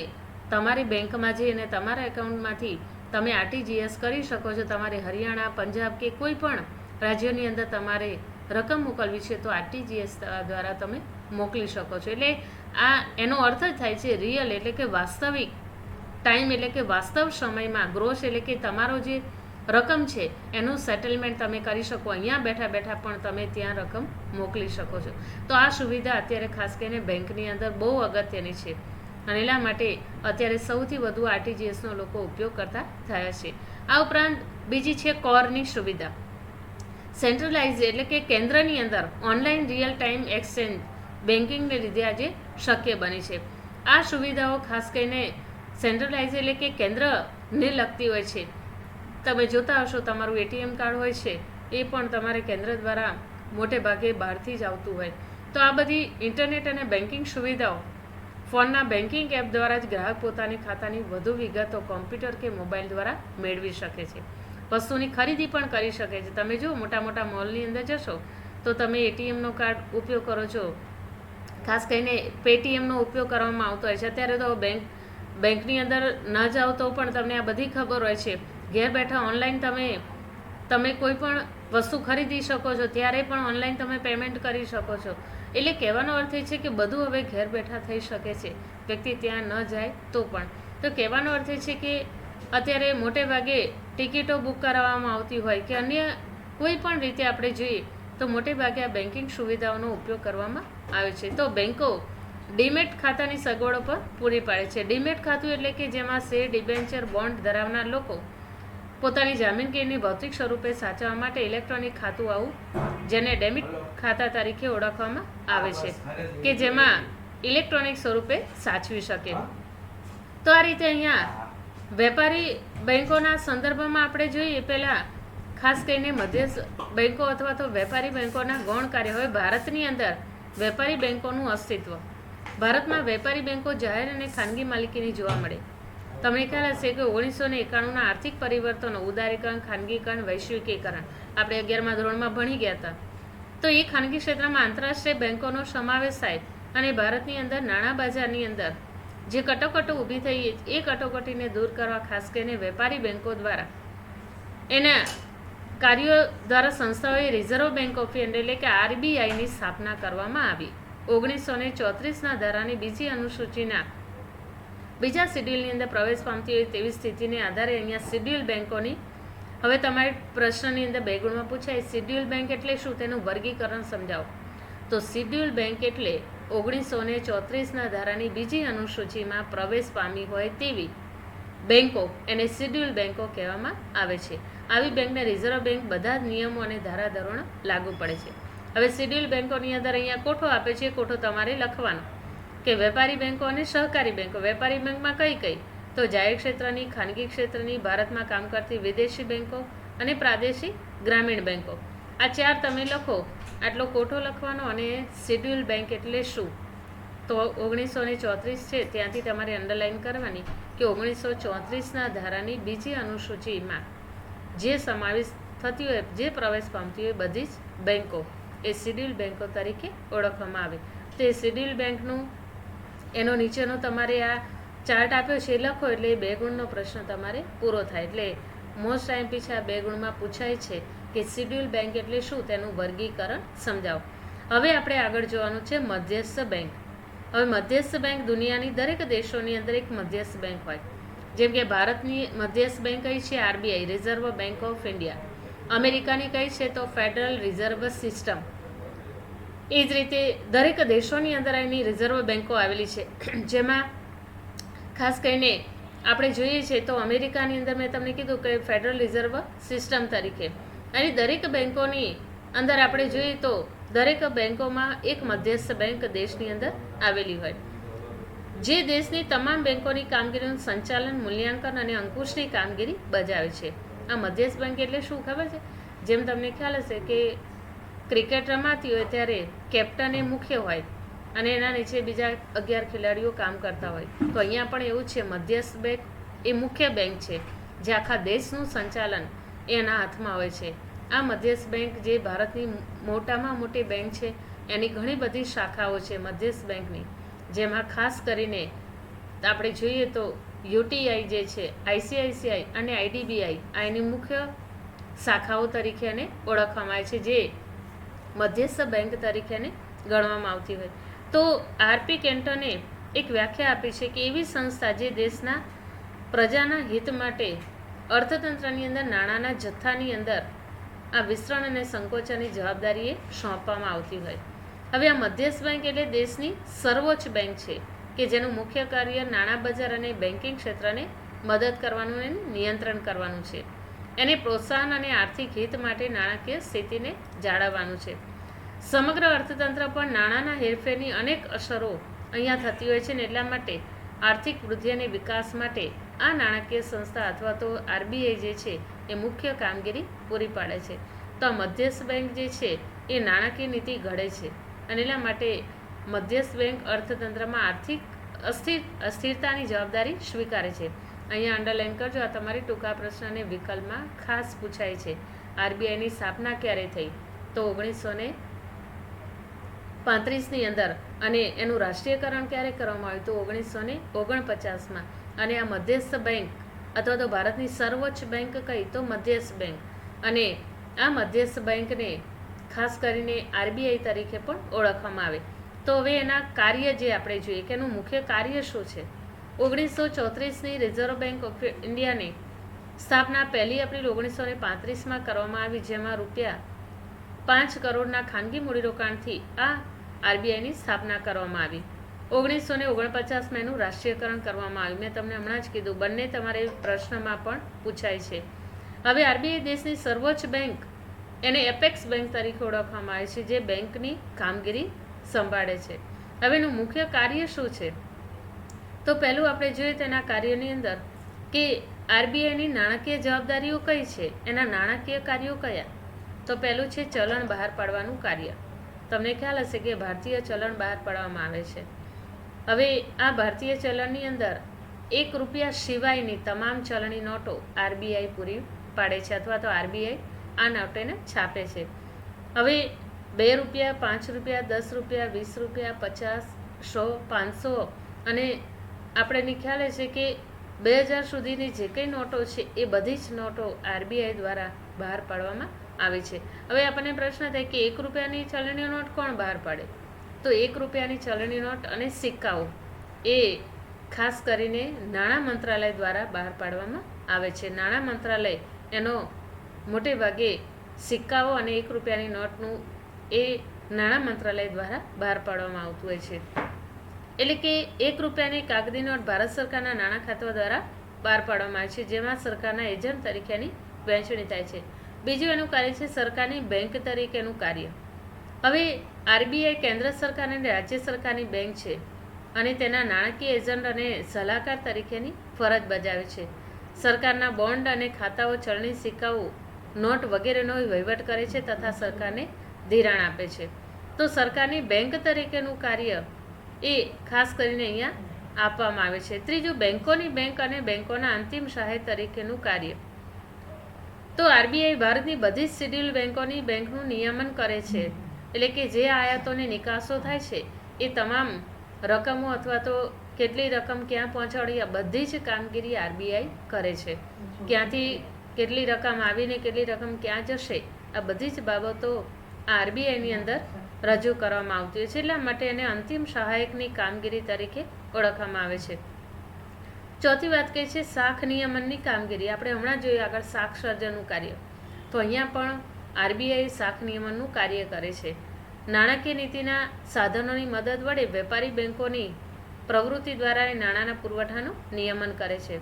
તમારી બેંકમાં જઈને તમારા એકાઉન્ટમાંથી તમે આરટીજીએસ કરી શકો છો. તમારે હરિયાણા, પંજાબ કે કોઈ પણ રાજ્યોની અંદર તમારે રકમ મોકલવી છે તો આરટીજીએસ દ્વારા તમે મોકલી શકો છો. એટલે આ એનો અર્થ જ થાય છે રિયલ એટલે કે વાસ્તવિક ટાઈમ એટલે કે વાસ્તવ સમયમાં, ગ્રોસ એટલે કે તમારો જે રકમ છે એનું સેટલમેન્ટ તમે કરી શકો. અહીંયા બેઠા બેઠા પણ તમે ત્યાં રકમ મોકલી શકો છો. તો આ સુવિધા અત્યારે ખાસ કરીને બેંકની અંદર બહુ અગત્યની છે અને એટલા માટે અત્યારે સૌથી વધુ આરટીજીએસનો લોકો ઉપયોગ કરતા થયા છે. આ ઉપરાંત બીજી છે કોરની સુવિધા. સેન્ટ્રલાઇઝ એટલે કે કેન્દ્રની અંદર ઓનલાઈન રિયલ ટાઈમ એક્સચેન્જ બેન્કિંગને લીધે આજે શક્ય બની છે. આ સુવિધાઓ ખાસ કરીને સેન્ટ્રલાઇઝ એટલે કે કેન્દ્રને લગતી હોય છે. તમે જોતા હશો તમારું એટીએમ કાર્ડ હોય છે એ પણ તમારે કેન્દ્ર દ્વારા મોટે ભાગે બહારથી જ આવતું હોય. તો આ બધી ઇન્ટરનેટ અને બેન્કિંગ સુવિધાઓ ફોનના બેન્કિંગ એપ દ્વારા જ ગ્રાહક પોતાની ખાતાની વધુ વિગતો કોમ્પ્યુટર કે મોબાઈલ દ્વારા મેળવી શકે છે. વસ્તુની ખરીદી પણ કરી શકે છે. તમે જો મોટા મોટા મોલની અંદર જશો તો તમે એટીએમનો કાર્ડ ઉપયોગ કરો છો, ખાસ કરીને પેટીએમનો ઉપયોગ કરવામાં આવતો હોય છે. અત્યારે તો બેંકની અંદર ન જાઓ તો પણ તમને આ બધી ખબર હોય છે. ઘેર બેઠા ઓનલાઈન તમે કોઈ પણ વસ્તુ ખરીદી શકો છો, ત્યારે પણ ઓનલાઈન તમે પેમેન્ટ કરી શકો છો. એટલે કહેવાનો અર્થ એ છે કે બધું હવે ઘેર બેઠા થઈ શકે છે, વ્યક્તિ ત્યાં ન જાય તો પણ. તો કહેવાનો અર્થ એ છે કે અત્યારે મોટે ભાગે ટિકિટો બુક કરાવવામાં આવતી હોય કે અન્ય કોઈ પણ રીતે આપણે જોઈએ તો મોટે ભાગે આ બેન્કિંગ સુવિધાઓનો ઉપયોગ કરવામાં આવે છે. તો બેન્કો ડીમેટ ખાતાની સગવડો પર પૂરી પાડે છે. ડીમેટ ખાતું એટલે કે જેમાં શેર, ડિબેન્ચર, બોન્ડ ધરાવનાર લોકો પોતાની જામીનગીરીની ભૌતિક સ્વરૂપે સાચવવા માટે ઇલેક્ટ્રોનિક ખાતું આવું જેને ડેબિટ ખાતા તરીકે ઓળખવામાં આવે છે કે જેમાં ઇલેક્ટ્રોનિક સ્વરૂપે સાચવી શકે. તો આ રીતે અહીંયા વેપારી બેંકોના સંદર્ભમાં આપણે જોઈએ પહેલાં ખાસ કરીને મધ્યસ્થ બેંકો અથવા તો વેપારી બેંકોના ગૌણ કાર્ય. હવે ભારતની અંદર વેપારી બેંકોનું અસ્તિત્વ. ભારતમાં વેપારી બેંકો જાહેર અને ખાનગી માલિકીની જોવા મળે. તમને ખ્યાલ હશે કે 1991ના આર્થિક પરિવર્તનો, ઉદારીકરણ, ખાનગીકરણ, વૈશ્વિકીકરણ આપણે 11મા ધોરણમાં ભણી ગયા હતા. તો એ ખાનગી ક્ષેત્રમાં આંતરરાષ્ટ્રીય બેંકોનો સમાવેશ થાય અને ભારતની અંદર નાણાં બજારની અંદર જે કટોકટો ઊભી થઈ એ કટોકટીને દૂર કરવા ખાસ કરીને વેપારી બેંકો દ્વારા એના કાર્યો દ્વારા સંસ્થાઓએ રિઝર્વ બેંક ઓફ ઇન્ડિયા એટલે કે આરબીઆઈની સ્થાપના કરવામાં આવી. 1934ના ધારાની બીજી અનુસૂચિના બીજા શિડ્યુલની અંદર પ્રવેશ પામતી હોય તેવી સ્થિતિને આધારે અહીંયા શિડ્યુલ બેંકોની. હવે તમારે પ્રશ્નની અંદર 2 ગુણમાં પૂછાય શિડ્યુલ બેંક એટલે શું, તેનું વર્ગીકરણ સમજાવો. તો શિડ્યુલ બેંક એટલે 1934ના ધારાની બીજી અનુસૂચિમાં પ્રવેશ પામી હોય તેવી બેંકો એને શિડ્યુલ બેંકો કહેવામાં આવે છે. આવી બેંકને રિઝર્વ બેંક બધા જ નિયમો અને ધારાધોરણો લાગુ પડે છે. હવે શિડ્યુલ બેંકોની અંદર અહીંયા કોઠો આપે છે. કોઠો તમારે લખવાનો કે વેપારી બેંકો અને સહકારી બેંકો. વેપારી બેંકમાં કઈ તો જાહેર ક્ષેત્રની, ખાનગી ક્ષેત્રની, ભારતમાં કામ કરતી વિદેશી બેંકો અને પ્રાદેશિક ગ્રામીણ બેંકો. આ 4 તમે લખો, આટલો કોઠો લખવાનો. અને શિડ્યુલ બેંક એટલે શું તો 1934 છે ત્યાંથી તમારે અંડરલાઇન કરવાની કે 1934ના ધારાની બીજી અનુસૂચિમાં જે સમાવેશ થતી હોય, જે પ્રવેશ પામતી હોય બધી જ બેંકો એ શિડ્યુલ બેંકો તરીકે ઓળખવામાં આવે. તે શિડ્યુલ બેંકનું એનો નીચેનો તમારે આ ચાર્ટ આપ્યો છે એ લખો એટલે 2 ગુણનો પ્રશ્ન તમારે પૂરો થાય. એટલે મોસ્ટ ટાઈમ પીછે આ 2 ગુણમાં પૂછાય છે કે શિડ્યુલ બેંક એટલે શું, તેનું વર્ગીકરણ સમજાવો. હવે આપણે આગળ જોવાનું છે મધ્યસ્થ બેંક. હવે મધ્યસ્થ બેંક દુનિયાની દરેક દેશોની અંદર એક મધ્યસ્થ બેંક હોય. જેમ કે ભારતની મધ્યસ્થ બેંક કઈ છે RBI, reserve bank of India. અમેરિકાની કઈ છે તો ફેડરલ રિઝર્વ સિસ્ટમ. એ જ રીતે દરેક દેશોની અંદર એની રિઝર્વ બેંકો આવેલી છે. જેમાં ખાસ કરીને આપણે જોઈએ છીએ તો અમેરિકાની અંદર મેં તમને કીધું કે ફેડરલ રિઝર્વ સિસ્ટમ તરીકે. અને દરેક બેંકોની અંદર આપણે જોઈએ તો દરેક બેંકોમાં એક મધ્યસ્થ બેંક દેશની અંદર આવેલી હોય. જે દેશની તમામ બેંકોની કામગીરીનું સંચાલન, મૂલ્યાંકન અને અંકુશની કામગીરી બજાવે છે. આ મધ્યસ્થ બેંક એટલે શું ખબર છે? જેમ તમને ખ્યાલ હશે કે ક્રિકેટ રમાતી હોય ત્યારે કેપ્ટન એ મુખ્ય હોય અને એના નીચે બીજા 11 ખેલાડીઓ કામ કરતા હોય. તો અહીંયા પણ એવું છે, મધ્યસ્થ બેંક એ મુખ્ય બેંક છે જે આખા દેશનું સંચાલન એના હાથમાં હોય છે. આ મધ્યસ્થ બેંક જે ભારતની મોટામાં મોટી બેંક છે, એની ઘણી બધી શાખાઓ છે મધ્યસ્થ બેંકની, જેમાં ખાસ કરીને આપણે જોઈએ તો યુટીઆઈ જે છે, આઈસીઆઈસીઆઈ અને આઈડીબીઆઈ આ એની મુખ્ય શાખાઓ તરીકે એને ઓળખવામાં આવે છે, જે મધ્યસ્થ બેંક તરીકે એને ગણવામાં આવતી હોય. તો આરપી કેન્ટને એક વ્યાખ્યા આપી છે કે એવી સંસ્થા જે દેશના પ્રજાના હિત માટે અર્થતંત્રની અંદર નાણાંના જથ્થાની અંદર આ વિસ્તરણ અને સંકોચનની જવાબદારી એ સોંપવામાં આવતી હોય. હવે આ મધ્યસ્થ બેંક એટલે દેશની સર્વોચ્ચ બેંક છે કે જેનું મુખ્ય કાર્ય નાણાં બજાર અને બેન્કિંગ ક્ષેત્રને મદદ કરવાનું અને નિયંત્રણ કરવાનું છે. એને પ્રોત્સાહન અને આર્થિક હિત માટે નાણાકીય સ્થિતિને જાળવવાનું છે. સમગ્ર અર્થતંત્ર પર નાણાંના હેરફેરની અનેક અસરો અહીંયા થતી હોય છે ને એટલા માટે આર્થિક વૃદ્ધિ અને વિકાસ માટે આ નાણાકીય સંસ્થા અથવા તો આરબીઆઈ જે છે એ મુખ્ય કામગીરી પૂરી પાડે છે. તો આ મધ્યસ્થ બેંક જે છે એ નાણાકીય નીતિ ઘડે છે અને એટલા માટે મધ્યસ્થ બેંક અર્થતંત્રમાં આર્થિક અસ્થિરતાની જવાબદારી સ્વીકારે છે. અહીંયા અંડરલાઈન કરજો, આ તમારી ટૂંકા પ્રશ્નને વિકલ્પમાં ખાસ પૂછાય છે. આરબીઆઈની સ્થાપના ક્યારે થઈ? તો 1935ની અંદર. અને એનું રાષ્ટ્રીયકરણ ક્યારે કરવામાં આવ્યું? તો 1949માં. અને આ મધ્યસ્થ બેંક અથવા તો ભારતની સર્વોચ્ચ બેંક કઈ? તો મધ્યસ્થ બેંક. અને આ મધ્યસ્થ બેંકને ખાસ કરીને આરબીઆઈ તરીકે પણ ઓળખવામાં આવે. તો હવે એના કાર્ય જે આપણે જોઈએ કે એનું મુખ્ય કાર્ય શું છે? 1934ની રિઝર્વ બેંક ઓફ ઇન્ડિયાની સ્થાપના 1 એપ્રિલ 1935માં કરવામાં આવી, જેમાં ₹5 કરોડના ખાનગી મૂડીરોકાણથી આ આરબીઆઈની સ્થાપના કરવામાં આવી. 1949માં એનું રાષ્ટ્રીયકરણ કરવામાં આવ્યું. મેં તમને હમણાં જ કીધું, બંને તમારે પ્રશ્નમાં પણ પૂછાય છે. હવે આરબીઆઈ દેશની સર્વોચ્ચ બેંક એને એપેક્સ બેંક તરીકે ઓળખવામાં આવે છે, જે બેંકની કામગીરી સંભાળે છે. હવે એનું મુખ્ય કાર્ય શું છે? તો પહેલું આપણે જોઈએ તેના કાર્યની અંદર કે આરબીઆઈની નાણાકીય જવાબદારીઓ કઈ છે, એના નાણાકીય કાર્યો કયા? તો પહેલું છે ચલણ બહાર પાડવાનું કાર્ય. તમને ખ્યાલ હશે કે ભારતીય ચલણ બહાર પાડવામાં આવે છે. હવે આ ભારતીય ચલણની અંદર ₹1 સિવાયની તમામ ચલણી નોટો આરબીઆઈ પૂરી પાડે છે અથવા તો આરબીઆઈ આ નોટોને છાપે છે. હવે ₹2, ₹5, ₹10, ₹20, ₹50, ₹100, ₹500 અને આપણને ખ્યાલ છે કે 2000 સુધીની જે કંઈ નોટો છે એ બધી જ નોટો આરબીઆઈ દ્વારા બહાર પાડવામાં આવે છે. હવે આપણને પ્રશ્ન થાય કે ₹1ની ચલણી નોટ કોણ બહાર પાડે? તો ₹1ની ચલણી નોટ અને સિક્કાઓ એ ખાસ કરીને નાણાં મંત્રાલય દ્વારા બહાર પાડવામાં આવે છે. નાણાં મંત્રાલય એનો મોટે ભાગે સિક્કાઓ અને ₹1ની નોટનું એ નાણાં મંત્રાલય દ્વારા બહાર પાડવામાં આવતું હોય છે. એટલે કે ₹1ની કાગદી નોટ ભારત સરકારના નાણાં ખાતા દ્વારા બહાર પાડવામાં આવે છે, જેમાં સરકારના એજન્ટ તરીકેની વહેંચણી થાય છે. બીજું એનું કાર્ય છે સરકારની બેંક તરીકેનું કાર્ય. હવે આરબીઆઈ કેન્દ્ર સરકાર અને રાજ્ય સરકારની બેંક છે અને તેના નાણાકીય એજન્ટ અને સલાહકાર તરીકેની ફરજ બજાવે છે. સરકારના બોન્ડ અને ખાતાઓ, ચલણી સિક્કાઓ, નોટ વગેરેનો વહીવટ કરે છે તથા સરકારને ધિરાણ આપે છે. તો સરકારની બેંક તરીકેનું કાર્ય એ ખાસ કરીને અહીંયા આપવામાં આવે છે. ત્રીજું બેંકોની બેંક અને બેંકોના અંતિમ સહાય તરીકેનું કાર્ય. તો આરબીઆઈ ભારતની બધી જ શિડ્યુલ બેંકનું નિયમન કરે છે. એટલે કે જે આયાતોની નિકાસો થાય છે એ તમામ રકમો અથવા તો કેટલી રકમ ક્યાં પહોંચાડી, આ બધી જ કામગીરી આરબીઆઈ કરે છે. ક્યાંથી કેટલી રકમ આવીને કેટલી રકમ ક્યાં જશે, આ બધી જ બાબતો આરબીઆઈની અંદર રજૂ કરવામાં આવતી હોય છે. એટલા માટે એને અંતિમ સહાયકની કામગીરી તરીકે ઓળખવામાં આવે છે. ચોથી વાત કહે છે શાખ નિયમનની કામગીરી. આપણે હમણાં જોયું આગળ શાખ સર્જનનું કાર્ય, તો અહીંયા પણ આરબીઆઈ શાખ નિયમનનું કાર્ય કરે છે. નાણાકીય નીતિના સાધનોની મદદ વડે વેપારી બેંકોની પ્રવૃત્તિ દ્વારા એ નાણાંના પુરવઠાનું નિયમન કરે છે.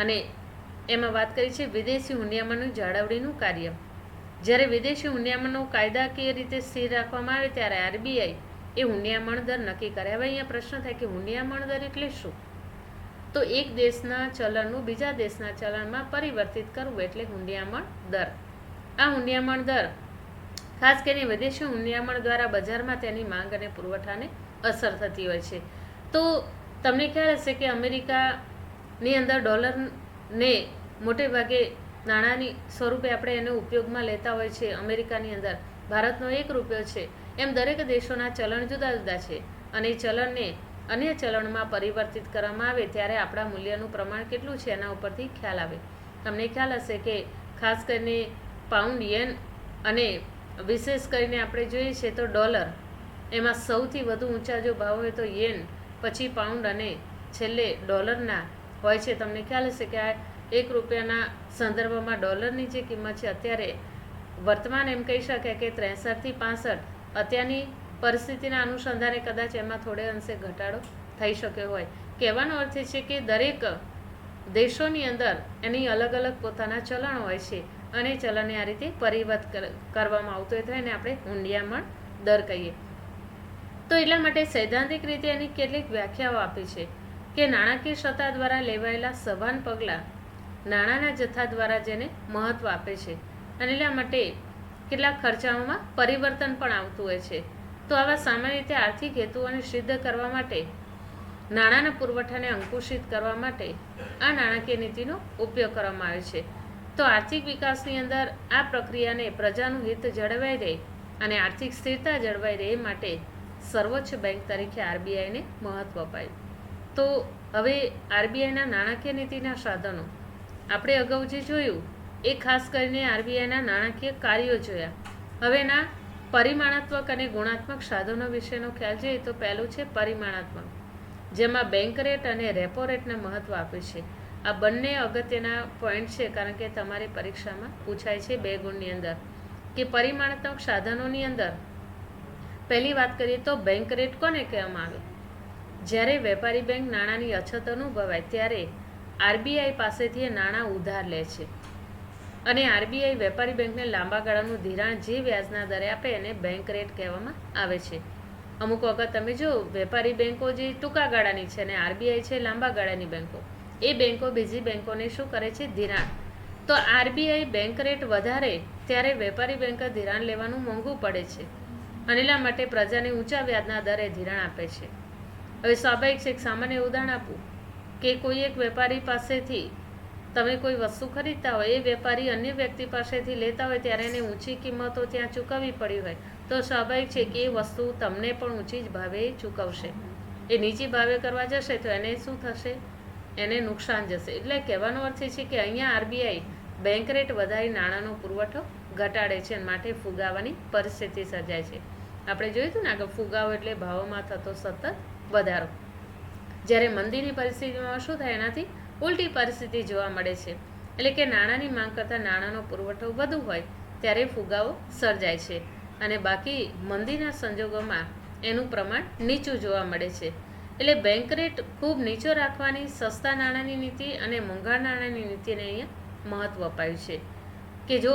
અને એમાં વાત કરી છે વિદેશી હુંડિયામણની જાળવણીનું કાર્ય. જ્યારે વિદેશી હુંડિયામણનો કાયદાકીય રીતે સ્થિર રાખવામાં આવે ત્યારે આરબીઆઈ એ હુંડિયામણ દર નક્કી કરે. હવે અહીંયા પ્રશ્ન થાય કે હુંડિયામણ દર એટલે શું? તો એક દેશના ચલણનું બીજા દેશના ચલણમાં પરિવર્તિત કરવું એટલે હુંડિયામણ દર. આ હુંડિયામણ દર ખાસ કરીને વિદેશી હુંડિયામણ દ્વારા બજારમાં તેની માંગ અને પુરવઠાને અસર થતી હોય છે. તો તમને ખ્યાલ હશે કે અમેરિકાની અંદર ડોલરને મોટે ભાગે નાણાંની સ્વરૂપે આપણે એને ઉપયોગમાં લેતા હોય છે. અમેરિકાની અંદર ભારતનો 1 રૂપિયો છે. એમ દરેક દેશોના ચલણ જુદા જુદા છે અને એ ચલણને અન્ય ચલણમાં પરિવર્તિત કરવામાં આવે ત્યારે આપણા મૂલ્યનું પ્રમાણ કેટલું છે એના ઉપરથી ખ્યાલ આવે. તમને ખ્યાલ હશે કે ખાસ કરીને પાઉન્ડ, યેન અને વિશેષ કરીને આપણે જોઈએ છીએ તો ડોલર, એમાં સૌથી વધુ ઊંચા જો ભાવ હોય તો યેન, પછી પાઉન્ડ અને છેલ્લે ડોલરના હોય છે. તમને ખ્યાલ હશે કે આ 1 રૂપિયાના સંદર્ભમાં ડોલરની જે કિંમત છે અત્યારે વર્તમાન એમ કહી શકાય કે 63 થી 65. અત્યારની પરિસ્થિતિના અનુસંધાને કદાચ એમાં થોડે અંશે ઘટાડો થઈ શક્યો હોય. કહેવાનો અર્થ એ છે કે દરેક દેશોની અંદર એની અલગ અલગ પોતાના ચલણ હોય છે અને ચલણને આ રીતે પરિવર્તન કરવામાં આવતું હોય તો એને આપણે હુંડિયામણ દર કહીએ. તો એટલા માટે સૈદ્ધાંતિક રીતે એની કેટલીક વ્યાખ્યાઓ આપી છે કે નાણાકીય સત્તા દ્વારા લેવાયેલા સભાન પગલાં નાણાંના જથ્થા દ્વારા જેને મહત્ત્વ આપે છે અને એટલા માટે કેટલાક ખર્ચાઓમાં પરિવર્તન પણ આવતું હોય છે. તો આવા સામાન્ય રીતે આર્થિક હેતુઓને સિદ્ધ કરવા માટે નાણાંના પુરવઠાને અંકુશિત કરવા માટે આ નાણાકીય નીતિનો ઉપયોગ કરવામાં આવે છે. તો આર્થિક વિકાસની અંદર આ પ્રક્રિયાને પ્રજાનું હિત જળવાઈ રહે અને આર્થિક સ્થિરતા જળવાઈ રહે એ માટે સર્વોચ્ચ બેંક તરીકે આરબીઆઈને મહત્ત્વ અપાયું. તો હવે આરબીઆઈના નાણાકીય નીતિના સાધનો આપણે અગાઉ જે જોયું એ ખાસ કરીને આરબીઆઈના નાણાકીય કાર્યો જોયા. હવે એના પરિમાણાત્મક અને ગુણાત્મક સાધનો વિશેનો ખ્યાલ જોઈએ તો પહેલું છે પરિમાણાત્મક, જેમાં બેંક રેટ અને રેપો રેટને મહત્ત્વ આપે છે. આ બંને અગત્યના પોઈન્ટ છે કારણ કે તમારી પરીક્ષામાં પૂછાય છે 2 ગુણની અંદર કે પરિમાણાત્મક સાધનોની અંદર પહેલી વાત કરીએ તો બેંક રેટ કોને કહેવામાં આવે? જ્યારે વેપારી બેંક નાણાંની અછત અનુભવાય ત્યારે આરબીઆઈ પાસેથી નાણાં ઉધાર લે છે અને આરબીઆઈ વેપારી બેંકને લાંબા ગાળાનું ધિરાણ જે વ્યાજના દરે આપે એને બેંક રેટ કહેવામાં આવે છે. અમુક વખત તમે જો વેપારી બેંકો જે ટૂંકા ગાળાની છે અને આરબીઆઈ છે લાંબા ગાળાની બેંકો, એ બેંકો બીજી બેંકોને શું કરે છે? ધિરાણ. તો આરબીઆઈ બેંક રેટ વધારે ત્યારે વેપારી બેંક ધિરાણ લેવાનું મોંઘું પડે છે અને એટલા માટે પ્રજાને ઊંચા વ્યાજના દરે ધિરાણ આપે છે. હવે સ્વાભાવિક છે, એક સામાન્ય ઉદાહરણ આપું કે કોઈ એક વેપારી પાસેથી તમે કોઈ વસ્તુ ખરીદતા હોય, એ વેપારી અન્ય વ્યક્તિ પાસેથી લેતા હોય ત્યારે એને ઊંચી કિંમતો ત્યાં ચૂકવવી પડી હોય તો સ્વાભાવિક છે કે એ વસ્તુ તમને પણ ઊંચી જ ભાવે ચૂકવશે. એ નીચી ભાવે કરવા જશે તો એને શું થશે? એને નુકસાન જશે. એટલે કહેવાનો અર્થ એ છે કે અહીંયા આરબીઆઈ બેંક રેટ વધારી નાણાંનો પુરવઠો ઘટાડે છે અને માટે ફુગાવાની પરિસ્થિતિ સર્જાય છે. આપણે જોયું હતું ને આગળ, ફુગાવો એટલે ભાવોમાં થતો સતત વધારો. જ્યારે મંદીની પરિસ્થિતિમાં શું થાય? એનાથી ઉલટી પરિસ્થિતિ જોવા મળે છે. એટલે કે નાણાંની માંગ કરતાં નાણાંનો પુરવઠો વધુ હોય ત્યારે ફુગાવો સર્જાય છે અને બાકી મંદીના સંજોગોમાં એનું પ્રમાણ નીચું જોવા મળે છે. એટલે બેંક રેટ ખૂબ નીચો રાખવાની સસ્તા નાણાંની નીતિ અને મોંઘા નાણાંની નીતિને અહીંયા મહત્ત્વ અપાયું છે કે જો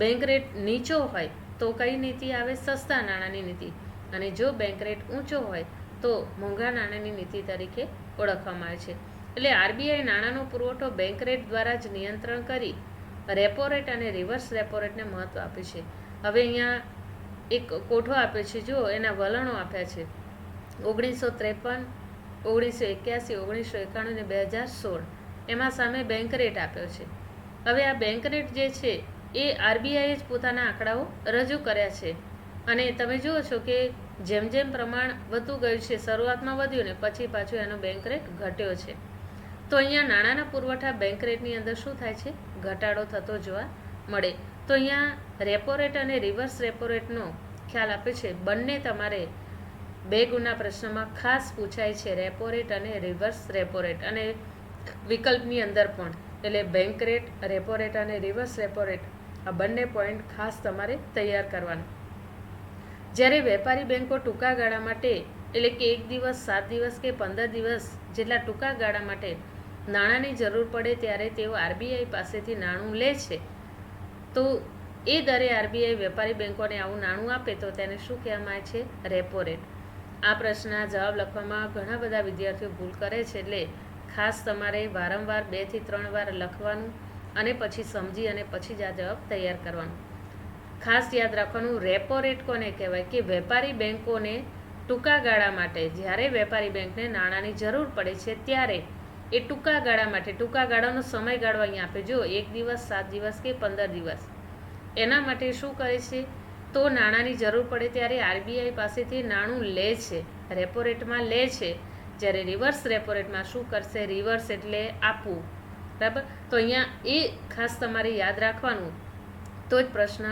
બેંક રેટ નીચો હોય તો કઈ નીતિ આવે? સસ્તા નાણાંની નીતિ. અને જો બેંક રેટ ઊંચો હોય તો મોંઘા નાણાંની નીતિ તરીકે ઓળખવામાં આવે છે. એટલે આરબીઆઈ નાણાંનો પુરવઠો બેંક રેટ દ્વારા જ નિયંત્રણ કરી રેપો રેટ અને રિવર્સ રેપો રેટને મહત્ત્વ આપે છે. હવે અહીંયા એક કોઠો આપ્યો છે, જો એના વલણો આપ્યા છે 1953, 1981, 1991 અને 2016. એમાં સામે બેંક રેટ આપ્યો છે. હવે આ બેંક રેટ જે છે એ આરબીઆઈએ જ પોતાના આંકડાઓ રજૂ કર્યા છે અને તમે જુઓ છો કે જેમ જેમ પ્રમાણ વધતું ગયું છે, શરૂઆતમાં વધ્યું ને પછી પાછું એનો બેંક રેટ ઘટ્યો છે. તો અહીંયા નાણાંના પુરવઠા બેંક રેટની અંદર શું થાય છે? ઘટાડો થતો જોવા મળે. તો અહીંયા રેપો રેટ અને રિવર્સ રેપો રેટનો ખ્યાલ આપે છે. બંને તમારે 2 ગુણના પ્રશ્નમાં ખાસ પૂછાય છે, રેપો રેટ અને રિવર્સ રેપો રેટ, અને વિકલ્પની અંદર પણ. એટલે બેંક રેટ, રેપો રેટ અને રિવર્સ રેપો રેટ આ બંને પોઈન્ટ ખાસ તમારે તૈયાર કરવાના. જ્યારે વેપારી બેંકો ટૂંકા ગાળા માટે એટલે કે 1 દિવસ, 7 દિવસ કે 15 દિવસ જેટલા ટૂંકા ગાળા માટે નાણાંની જરૂર પડે ત્યારે તેઓ આરબીઆઈ પાસેથી નાણું લે છે. તો એ દરે આરબીઆઈ વેપારી બેંકોને આવું નાણું આપે તો તેને શું કહેવામાં આવે છે? Repo rate. આ પ્રશ્નના જવાબ લખવામાં ઘણા બધા વિદ્યાર્થીઓ ભૂલ કરે છે, એટલે ખાસ તમારે વારંવાર 2 થી 3 વાર લખવાનું અને પછી સમજી અને પછી જ આ જવાબ તૈયાર કરવાનો. ખાસ યાદ રાખવાનું, રેપો રેટ કોને કહેવાય કે વેપારી બેંકોને ટૂંકા ગાળા માટે, જ્યારે વેપારી બેંકને નાણાંની જરૂર પડે છે ત્યારે એ ટૂંકા ગાળા માટે, ટૂંકા ગાળાનો સમયગાળો અહીંયા આપે, જો 1 દિવસ, 7 દિવસ કે 15 દિવસ, એના માટે શું કરે છે તો નાણાંની જરૂર પડે ત્યારે આરબીઆઈ પાસેથી નાણું લે છે, રેપો રેટમાં લે છે. જ્યારે રિવર્સ રેપો રેટમાં શું કરશે, રિવર્સ એટલે આપવું, બરાબર. તો અહીંયા એ ખાસ તમારે યાદ રાખવાનું, તો જ પ્રશ્ન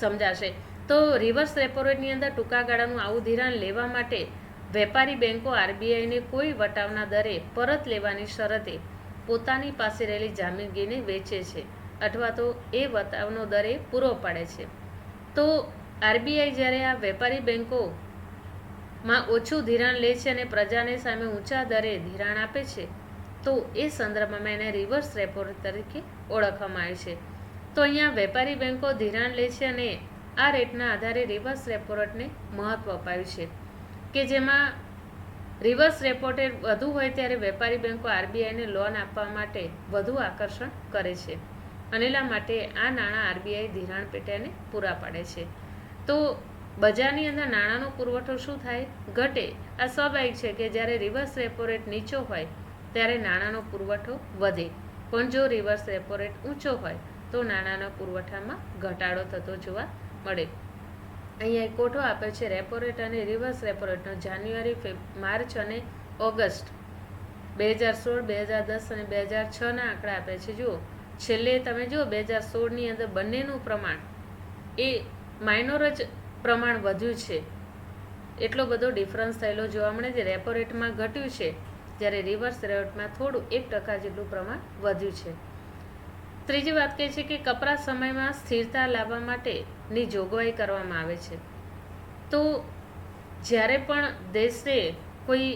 સમજાશે. તો રિવર્સ રેપો રેટની અંદર ટૂંકા ગાળાનું આવું ધિરાણ લેવા માટે વેપારી બેંકો આરબીઆઈને કોઈ વટાવના દરે પરત લેવાની શરતે પોતાની પાસે રહેલી જામીનગીરીને વેચે છે અથવા તો એ વટાવનો દરે પૂરો પાડે છે. તો આરબીઆઈ જ્યારે આ વેપારી બેંકોમાં ઓછું ધિરાણ લે છે અને પ્રજાને સામે ઊંચા દરે ધિરાણ આપે છે, તો એ સંદર્ભમાં એને રિવર્સ રેપો રેટ તરીકે ઓળખવામાં આવે છે. તો અહીંયા વેપારી બેંકો ધિરાણ લે છે અને આ રેટના આધારે રિવર્સ રેપો રેટને મહત્વ અપાયું છે, કે જેમાં રિવર્સ રેપો રેટ વધુ હોય ત્યારે વેપારી બેંકો આરબીઆઈને લોન આપવા માટે વધુ આકર્ષણ કરે છે અને એટલા માટે આ નાણાં આરબીઆઈ ધિરાણ પેટેને પૂરા પાડે છે. તો બજારની અંદર નાણાંનો પુરવઠો શું થાય, ઘટે. આ સ્વાભાવિક છે કે જ્યારે રિવર્સ રેપો રેટ નીચો હોય ત્યારે નાણાંનો પુરવઠો વધે, પણ જો રિવર્સ રેપો રેટ ઊંચો હોય તો નાણાંના પુરવઠામાં ઘટાડો થતો જોવા મળે. અહીંયા એક કોઠો આપે છે રેપો રેટ અને રિવર્સ રેપો રેટનો જાન્યુઆરી, માર્ચ અને ઓગસ્ટ 2016, 2010 અને 2006ના આંકડા આપે છે. જુઓ, છેલ્લે તમે જુઓ 2016ની અંદર બંનેનું પ્રમાણ એ માઇનોર જ પ્રમાણ વધ્યું છે, એટલો બધો ડિફરન્સ થયેલો જોવા મળે છે. રેપો રેટમાં ઘટ્યું છે જ્યારે રિવર્સ રેટમાં થોડું 1% જેટલું પ્રમાણ વધ્યું છે. ત્રીજી વાત કહે છે કે કપરા સમયમાં સ્થિરતા લાવવા માટેની જોગવાઈ કરવામાં આવે છે. તો જ્યારે પણ દેશે કોઈ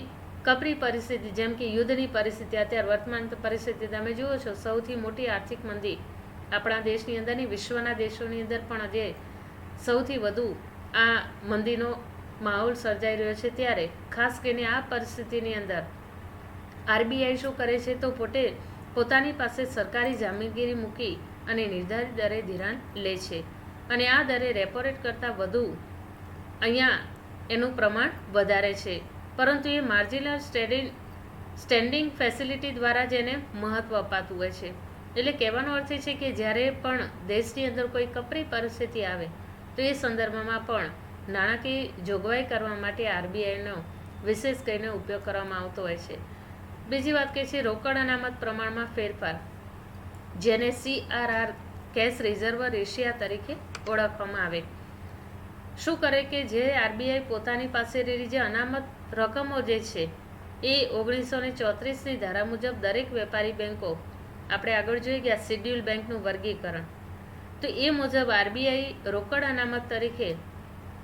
કપરી પરિસ્થિતિ, જેમ કે યુદ્ધની પરિસ્થિતિ, અત્યારે વર્તમાન પરિસ્થિતિ તમે જુઓ છો, સૌથી મોટી આર્થિક મંદી આપણા દેશની અંદરની, વિશ્વના દેશોની અંદર પણ આજે સૌથી વધુ આ મંદીનો માહોલ સર્જાઈ રહ્યો છે, ત્યારે ખાસ કરીને આ પરિસ્થિતિની અંદર આરબીઆઈ શું કરે છે તો પોતાની પાસે સરકારી જામીનગીરી મૂકી અને નિર્ધારિત દરે ધિરાણ લે છે અને આ દરે રેપો રેટ કરતાં વધુ અહીંયા એનું પ્રમાણ વધારે છે, પરંતુ એ માર્જિનલ સ્ટેન્ડિંગ ફેસિલિટી દ્વારા જ એને મહત્વ અપાતું હોય છે. એટલે કહેવાનો અર્થ એ છે કે જ્યારે પણ દેશની અંદર કોઈ કપરી પરિસ્થિતિ આવે તો એ સંદર્ભમાં પણ નાણાકીય જોગવાઈ કરવા માટે આરબીઆઈનો વિશેષ કરીને ઉપયોગ કરવામાં આવતો હોય છે. બીજી વાત કહે છે રોકડ અનામત પ્રમાણમાં ફેરફાર, જેને CRR કેશ રિઝર્વ રેશિયા તરીકે ઓળખવામાં આવે. શું કરે કે જે આરબીઆઈ પોતાની પાસે રહેલી જે અનામત રકમો જે છે એ 1934ની ધારા મુજબ દરેક વેપારી બેંકો, આપણે આગળ જોઈએ કે આ શિડ્યુલ બેંકનું વર્ગીકરણ, તો એ મુજબ આરબીઆઈ રોકડ અનામત તરીકે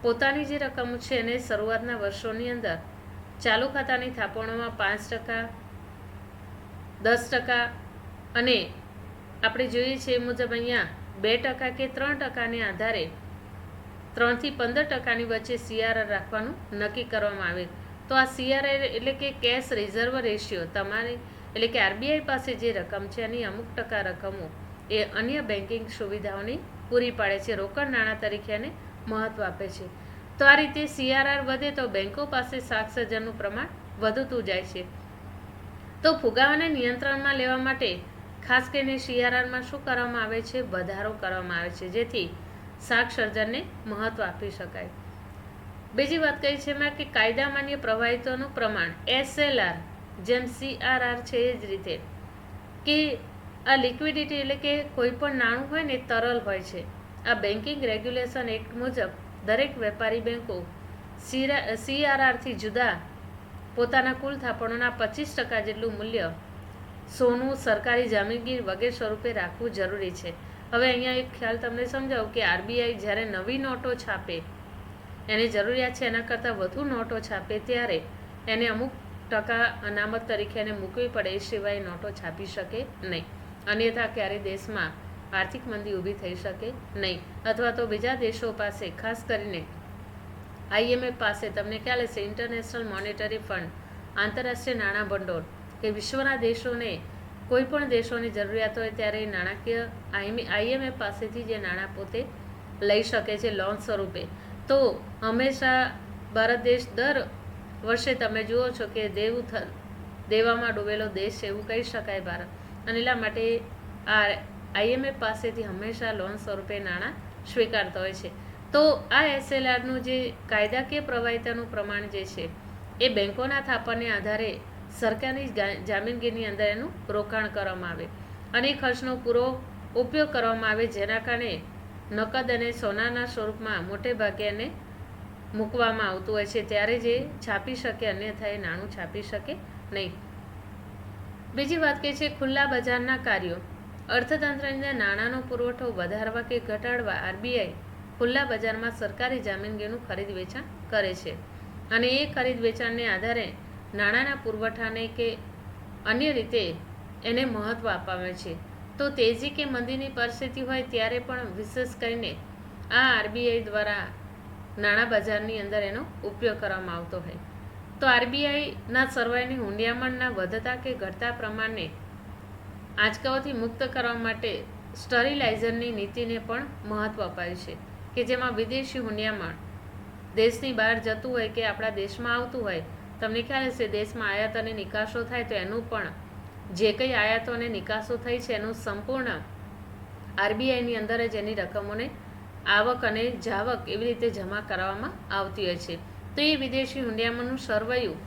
પોતાની જે રકમ છે એને શરૂઆતના વર્ષોની અંદર ચાલુ ખાતાની થાપણોમાં 5%, 10% અને આપણે જોઈએ છીએ એ મુજબ અહીંયા 2% કે 3%ને આધારે 3 થી 15%ની વચ્ચે CRR રાખવાનું નક્કી કરવામાં આવે. તો આ CRR એટલે કે કેશ રિઝર્વ રેશિયો, તમારી એટલે કે આરબીઆઈ પાસે જે રકમ છે એની અમુક ટકા રકમો એ અન્ય બેન્કિંગ સુવિધાઓની પૂરી પાડે છે, રોકડ નાણાં તરીકે એને મહત્વ આપે છે. તો આ રીતે CRR વધે તો બેંકો પાસે શાક સર્જનનું પ્રમાણ વધતું જાય છે. તો ફુગાવાને નિયંત્રણમાં લેવા માટે ખાસ કરીને CRRમાં શું કરવામાં આવે છે, વધારો કરવામાં આવે છે, જેથી શાક સર્જનને મહત્વ આપી શકાય. બીજી વાત કહી છે એમાં કે કાયદા માન્ય પ્રવાહિતોનું પ્રમાણ SLR, જેમ CRR છે એ જ રીતે, કે આ લિક્વિડિટી એટલે કે કોઈ પણ નાણું હોય ને તરલ હોય છે. આ બેન્કિંગ રેગ્યુલેશન એક્ટ મુજબ દરેક વેપારી બેંકો CRRથી જુદા પોતાના કુલ થાપણોના 25% જેટલું મૂલ્ય સોનું, સરકારી જામીનગીર વગેરે સ્વરૂપે રાખવું જરૂરી છે. હવે અહીંયા એક ખ્યાલ તમને સમજાવું કે આરબીઆઈ જ્યારે નવી નોટો છાપે, એની જરૂરિયાત છે એના કરતાં વધુ નોટો છાપે ત્યારે એને અમુક ટકા અનામત તરીકે એને મૂકવી પડે, એ સિવાય નોટો છાપી શકે નહીં. અન્યથા ક્યારેય દેશમાં આર્થિક મંદી ઊભી થઈ શકે નહીં, અથવા તો બીજા દેશો પાસે ખાસ કરીને IMF પાસે તમને ખ્યાલ હશે, ઇન્ટરનેશનલ મોનેટરી ફંડ, આંતરરાષ્ટ્રીય નાણાં ભંડોળ, કે વિશ્વના દેશોને કોઈ પણ દેશોની જરૂરિયાત હોય ત્યારે નાણાકીય IMF પાસેથી જે નાણાં પોતે લઈ શકે છે લોન સ્વરૂપે. તો હંમેશા ભારત દેશ દર વર્ષે તમે જુઓ છો કે દેવામાં ડૂબેલો દેશ છે એવું કહી શકાય ભારત, અને એટલા માટે આ IMF પાસેથી હંમેશા લોન સ્વરૂપે નાણાં સ્વીકારતા હોય છે. તો આ SLRનું જે કાયદાકીય પ્રવાહિતાનું પ્રમાણ જે છે એ બેંકોના થાપાને આધારે સરકારની જામીનગીરીની અંદર એનું રોકાણ કરવામાં આવે અને ખર્ચનો પૂરો ઉપયોગ કરવામાં આવે, જેના કારણે નકદ અને સોનાના સ્વરૂપમાં મોટે ભાગે એને મૂકવામાં આવતું હોય છે, ત્યારે જે છાપી શકે, અન્યથા એ નાણું છાપી શકે નહીં. બીજી વાત કે છે ખુલ્લા બજારના કાર્યો. અર્થતંત્રની નાણાંનો પુરવઠો વધારવા કે ઘટાડવા RBI ખુલ્લા બજારમાં સરકારી જામીનગીરીનું ખરીદ વેચાણ કરે છે અને એ ખરીદ વેચાણને આધારે નાણાંના પુરવઠાને કે અન્ય રીતે એને મહત્ત્વ આપવામાં છે. તો તેજી કે મંદીની પરિસ્થિતિ હોય ત્યારે પણ વિશેષ કરીને આ RBI દ્વારા નાણાં બજારની અંદર એનો ઉપયોગ કરવામાં આવતો હોય. તો RBIના સરવાળાની હુંડિયામણના વધતા કે ઘટતા પ્રમાણને આંચકાઓથી મુક્ત કરવા માટે સ્ટરીલાઇઝરની નીતિને પણ મહત્ત્વ અપાયું છે, કે જેમાં વિદેશી હુંડિયામણ દેશની બહાર જતું હોય કે આપણા દેશમાં આવતું હોય. તમને ખ્યાલ હશે, દેશમાં આયાત અને નિકાસો થાય તો એનું પણ જે કંઈ આયાતો અને નિકાસો થઈ છે એનું સંપૂર્ણ RBIની અંદર જ એની રકમોને આવક અને જાવક એવી રીતે જમા કરવામાં આવતી હોય છે. તો એ વિદેશી હુંડિયામણનું સરવૈયું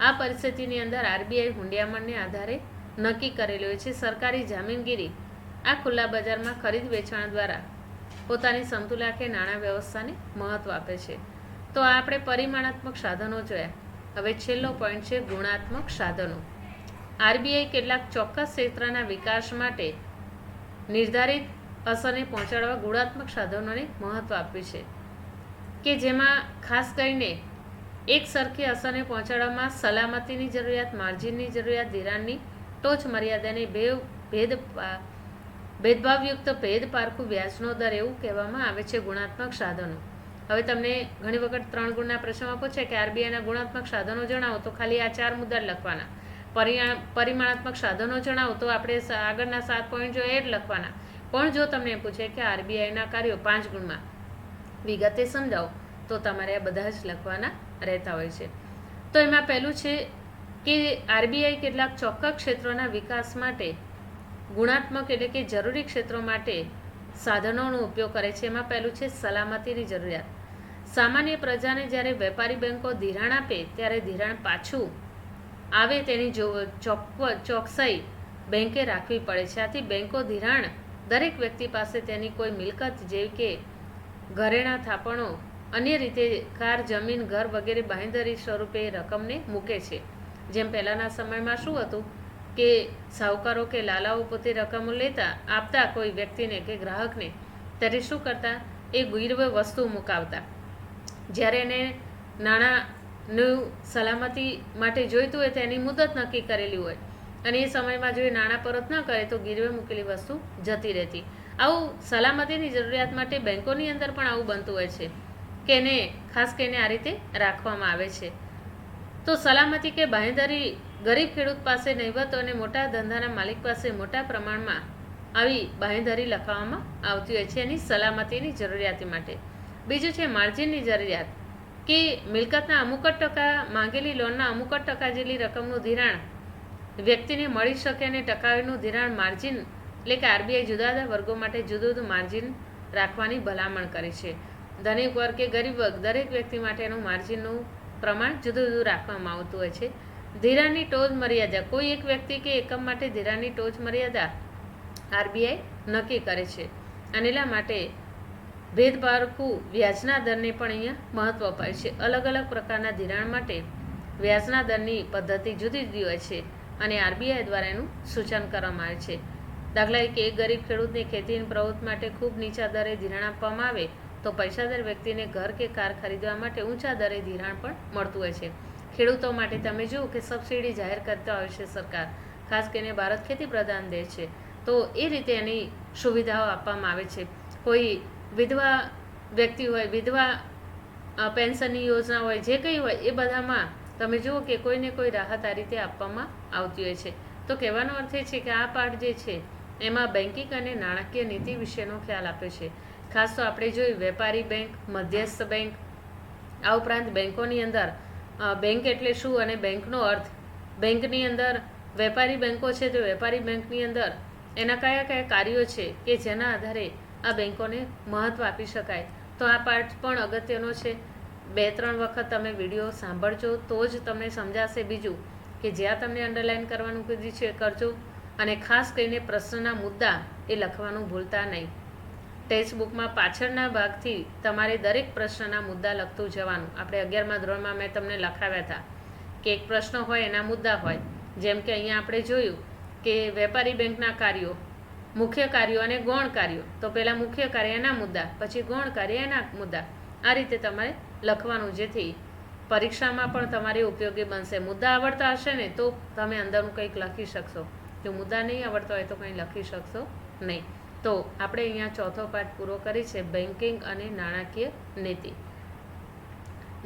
આ પરિસ્થિતિની અંદર RBI હુંડિયામણને આધારે નક્કી કરેલું હોય છે. સરકારી જામીનગીરી આ ખુલ્લા બજારમાં ખરીદ વેચાણ દ્વારા પોતાની સમતુલા કે નાણાં વ્યવસ્થાને મહત્ત્વ આપે છે. તો આ આપણે પરિમાણાત્મક સાધનો જોયા. હવે છેલ્લો પોઈન્ટ છે ગુણાત્મક સાધનો. RBI કેટલાક ચોક્કસ ક્ષેત્રના વિકાસ માટે નિર્ધારિત અસરને પહોંચાડવા ગુણાત્મક સાધનોને મહત્ત્વ આપ્યું છે, કે જેમાં ખાસ કરીને એક સરખી અસરને પહોંચાડવામાં સલામતીની જરૂરિયાત, માર્જિનની જરૂરિયાત, ધિરાણની ટોચ મર્યાદાને ભેદભાવયુક્ત ભેદ પારખું વ્યાજનો દર એવું કહેવામાં આવે છે ગુણાત્મક સાધનો. હવે તમને ઘણી વખત 3 ગુણના પ્રશ્નમાં પૂછે કે RBIના ગુણાત્મક સાધનો જણાવો, તો ખાલી આ 4 મુદ્દા લખવાના. પરિમાણાત્મક સાધનો જણાવો તો આપણે આગળના 7 પોઈન્ટ જો એ જ લખવાના. પણ જો તમને પૂછે કે RBIના કાર્યો 5 ગુણમાં વિગતે સમજાવો, તો તમારે આ બધા જ લખવાના રહેતા હોય છે. તો એમાં પહેલું છે કે RBI કેટલાક ચોક્કસ ક્ષેત્રોના વિકાસ માટે ગુણાત્મક એટલે કે જરૂરી ક્ષેત્રો માટે સાધનોનો ઉપયોગ કરે છે. એમાં પહેલું છે સલામતીની જરૂરિયાત. સામાન્ય પ્રજાને જ્યારે વેપારી બેંકો ધિરાણ આપે ત્યારે ધિરાણ પાછું આવે તેની ચોકસાઈ બેંકે રાખવી પડે છે. આથી બેંકો ધિરાણ દરેક વ્યક્તિ પાસે તેની કોઈ મિલકત જેવી કે ઘરેણાં, થાપણો, અન્ય રીતે કાર, જમીન, ઘર વગેરે બાંહેધરી સ્વરૂપે રકમને મૂકે છે. જેમ પહેલાંના સમયમાં શું હતું કે સાહુકારો કે લાલાઓ પોતે રકમો લેતા, આપતા કોઈ વ્યક્તિને કે ગ્રાહકને, ત્યારે શું કરતા, એ ગીરવે વસ્તુ મુકાવતા. જ્યારે એને નાણાંનું સલામતી માટે જોઈતું હોય તો એની મુદત નક્કી કરેલી હોય અને એ સમયમાં જો એ નાણાં પરત ન કરે તો ગીરવે મૂકેલી વસ્તુ જતી રહેતી. આવું સલામતીની જરૂરિયાત માટે બેંકોની અંદર પણ આવું બનતું હોય છે કે એને ખાસ કરીને આ રીતે રાખવામાં આવે છે. તો સલામતી કે બાંહેધરી ગરીબ ખેડૂત પાસે નહીવત અને મોટા ધંધાના માલિક પાસે મોટા પ્રમાણમાં આવી બાંહેધરી લખાવવામાં આવતી હોય છે એની સલામતીની જરૂરિયાત માટે. બીજું છે માર્જિનની જરૂરિયાત, કે મિલકતના અમુક જ ટકા, માંગેલી લોનના અમુક જ ટકા જેટલી રકમનું ધિરાણ વ્યક્તિને મળી શકે અને ટકાવારીનું ધિરાણ માર્જિન એટલે કે RBI જુદા જુદા વર્ગો માટે જુદું જુદું માર્જિન રાખવાની ભલામણ કરે છે. ધનિક વર્ગ કે ગરીબ વર્ગ દરેક વ્યક્તિ માટેનું માર્જિનનું પ્રમાણ જુદું જુદું રાખવામાં આવતું હોય છે. ધિરાણની ટોચ મર્યાદા, કોઈ એક વ્યક્તિ કે એકમ માટે ધિરાણની ટોચ મર્યાદા RBI નક્કી કરે છે અને એટલા માટે ભેદપારખું વ્યાજના દરને પણ અહીંયા મહત્ત્વ અપાય છે. અલગ અલગ પ્રકારના ધિરાણ માટે વ્યાજના દરની પદ્ધતિ જુદી જુદી હોય છે અને RBI દ્વારા એનું સૂચન કરવામાં આવે છે. દાખલા કે એક ગરીબ ખેડૂતને ખેતીની પ્રવૃત્તિ માટે ખૂબ નીચા દરે ધિરાણ આપવામાં આવે તો પૈસાદાર વ્યક્તિને ઘર કે કાર ખરીદવા માટે ઊંચા દરે ધિરાણ પણ મળતું હોય છે. ખેડૂતો માટે તમે જુઓ કે સબસિડી જાહેર કરતા હોય છે સરકાર, ખાસ કરીને ભારત ખેતી પ્રધાન દેશ છે, તો એ રીતે એની સુવિધાઓ આપવામાં આવે છે. કોઈ વિધવા વ્યક્તિ હોય, વિધવા પેન્શનની યોજના હોય, જે કંઈ હોય એ બધામાં તમે જુઓ કે કોઈને કોઈ રાહત આ રીતે આપવામાં આવતી હોય છે. તો કહેવાનો અર્થ એ છે કે આ પાઠ જે છે એમાં બેન્કિંગ અને નાણાકીય નીતિ વિશેનો ખ્યાલ આપ્યો છે. ખાસ તો આપણે જોયું વેપારી બેંક, મધ્યસ્થ બેંક, આ ઉપરાંત બેંકોની અંદર બેંક એટલે શું અને બેંકનો અર્થ, બેંકની અંદર વેપારી બેંકો છે તો વેપારી બેંકની અંદર એના કયા કયા કાર્યો છે કે જેના આધારે આ બેંકોને મહત્ત્વ આપી શકાય. તો આ પાઠ પણ અગત્યનો છે. 2-3 વખત તમે વિડીયો સાંભળજો તો જ તમને સમજાશે. બીજું કે જ્યાં તમને અંડરલાઇન કરવાનું કીધું છે કરજો, અને ખાસ કરીને પ્રશ્નના મુદ્દા એ લખવાનું ભૂલતા નહીં. ટેક્સ્ટ બુકમાં પાછળના ભાગથી તમારે દરેક પ્રશ્નના મુદ્દા લખતું જવાનું. આપણે 11મા ધોરણમાં મેં તમને લખાવ્યા હતા કે એક પ્રશ્ન હોય એના મુદ્દા હોય. જેમ કે અહીંયા આપણે જોયું કે વેપારી બેંકના કાર્યો, મુખ્ય કાર્યો અને ગૌણ કાર્યો. તો પહેલાં મુખ્ય કાર્ય એના મુદ્દા, પછી ગૌણ કાર્ય એના મુદ્દા. આ રીતે તમારે લખવાનું, જેથી પરીક્ષામાં પણ તમારે ઉપયોગી બનશે. મુદ્દા આવડતા હશે ને તો તમે અંદરનું કંઈક લખી શકશો. જો મુદ્દા નહીં આવડતા હોય તો કંઈ લખી શકશો નહીં. તો આપણે અહીંયા ચોથો પાઠ પૂરો કરી છે, બેન્કિંગ અને નાણાકીય નીતિ.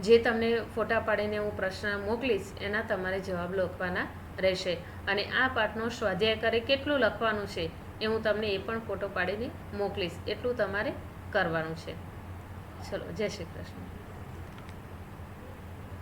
જે તમને ફોટા પાડીને હું પ્રશ્ન મોકલીશ એના તમારે જવાબ લખવાના રહેશે. અને આ પાઠનો સ્વાધ્યાય કરે કેટલું લખવાનું છે એ હું તમને એ પણ ફોટો પાડીને મોકલીશ. એટલું તમારે કરવાનું છે. ચલો, જય શ્રી કૃષ્ણ.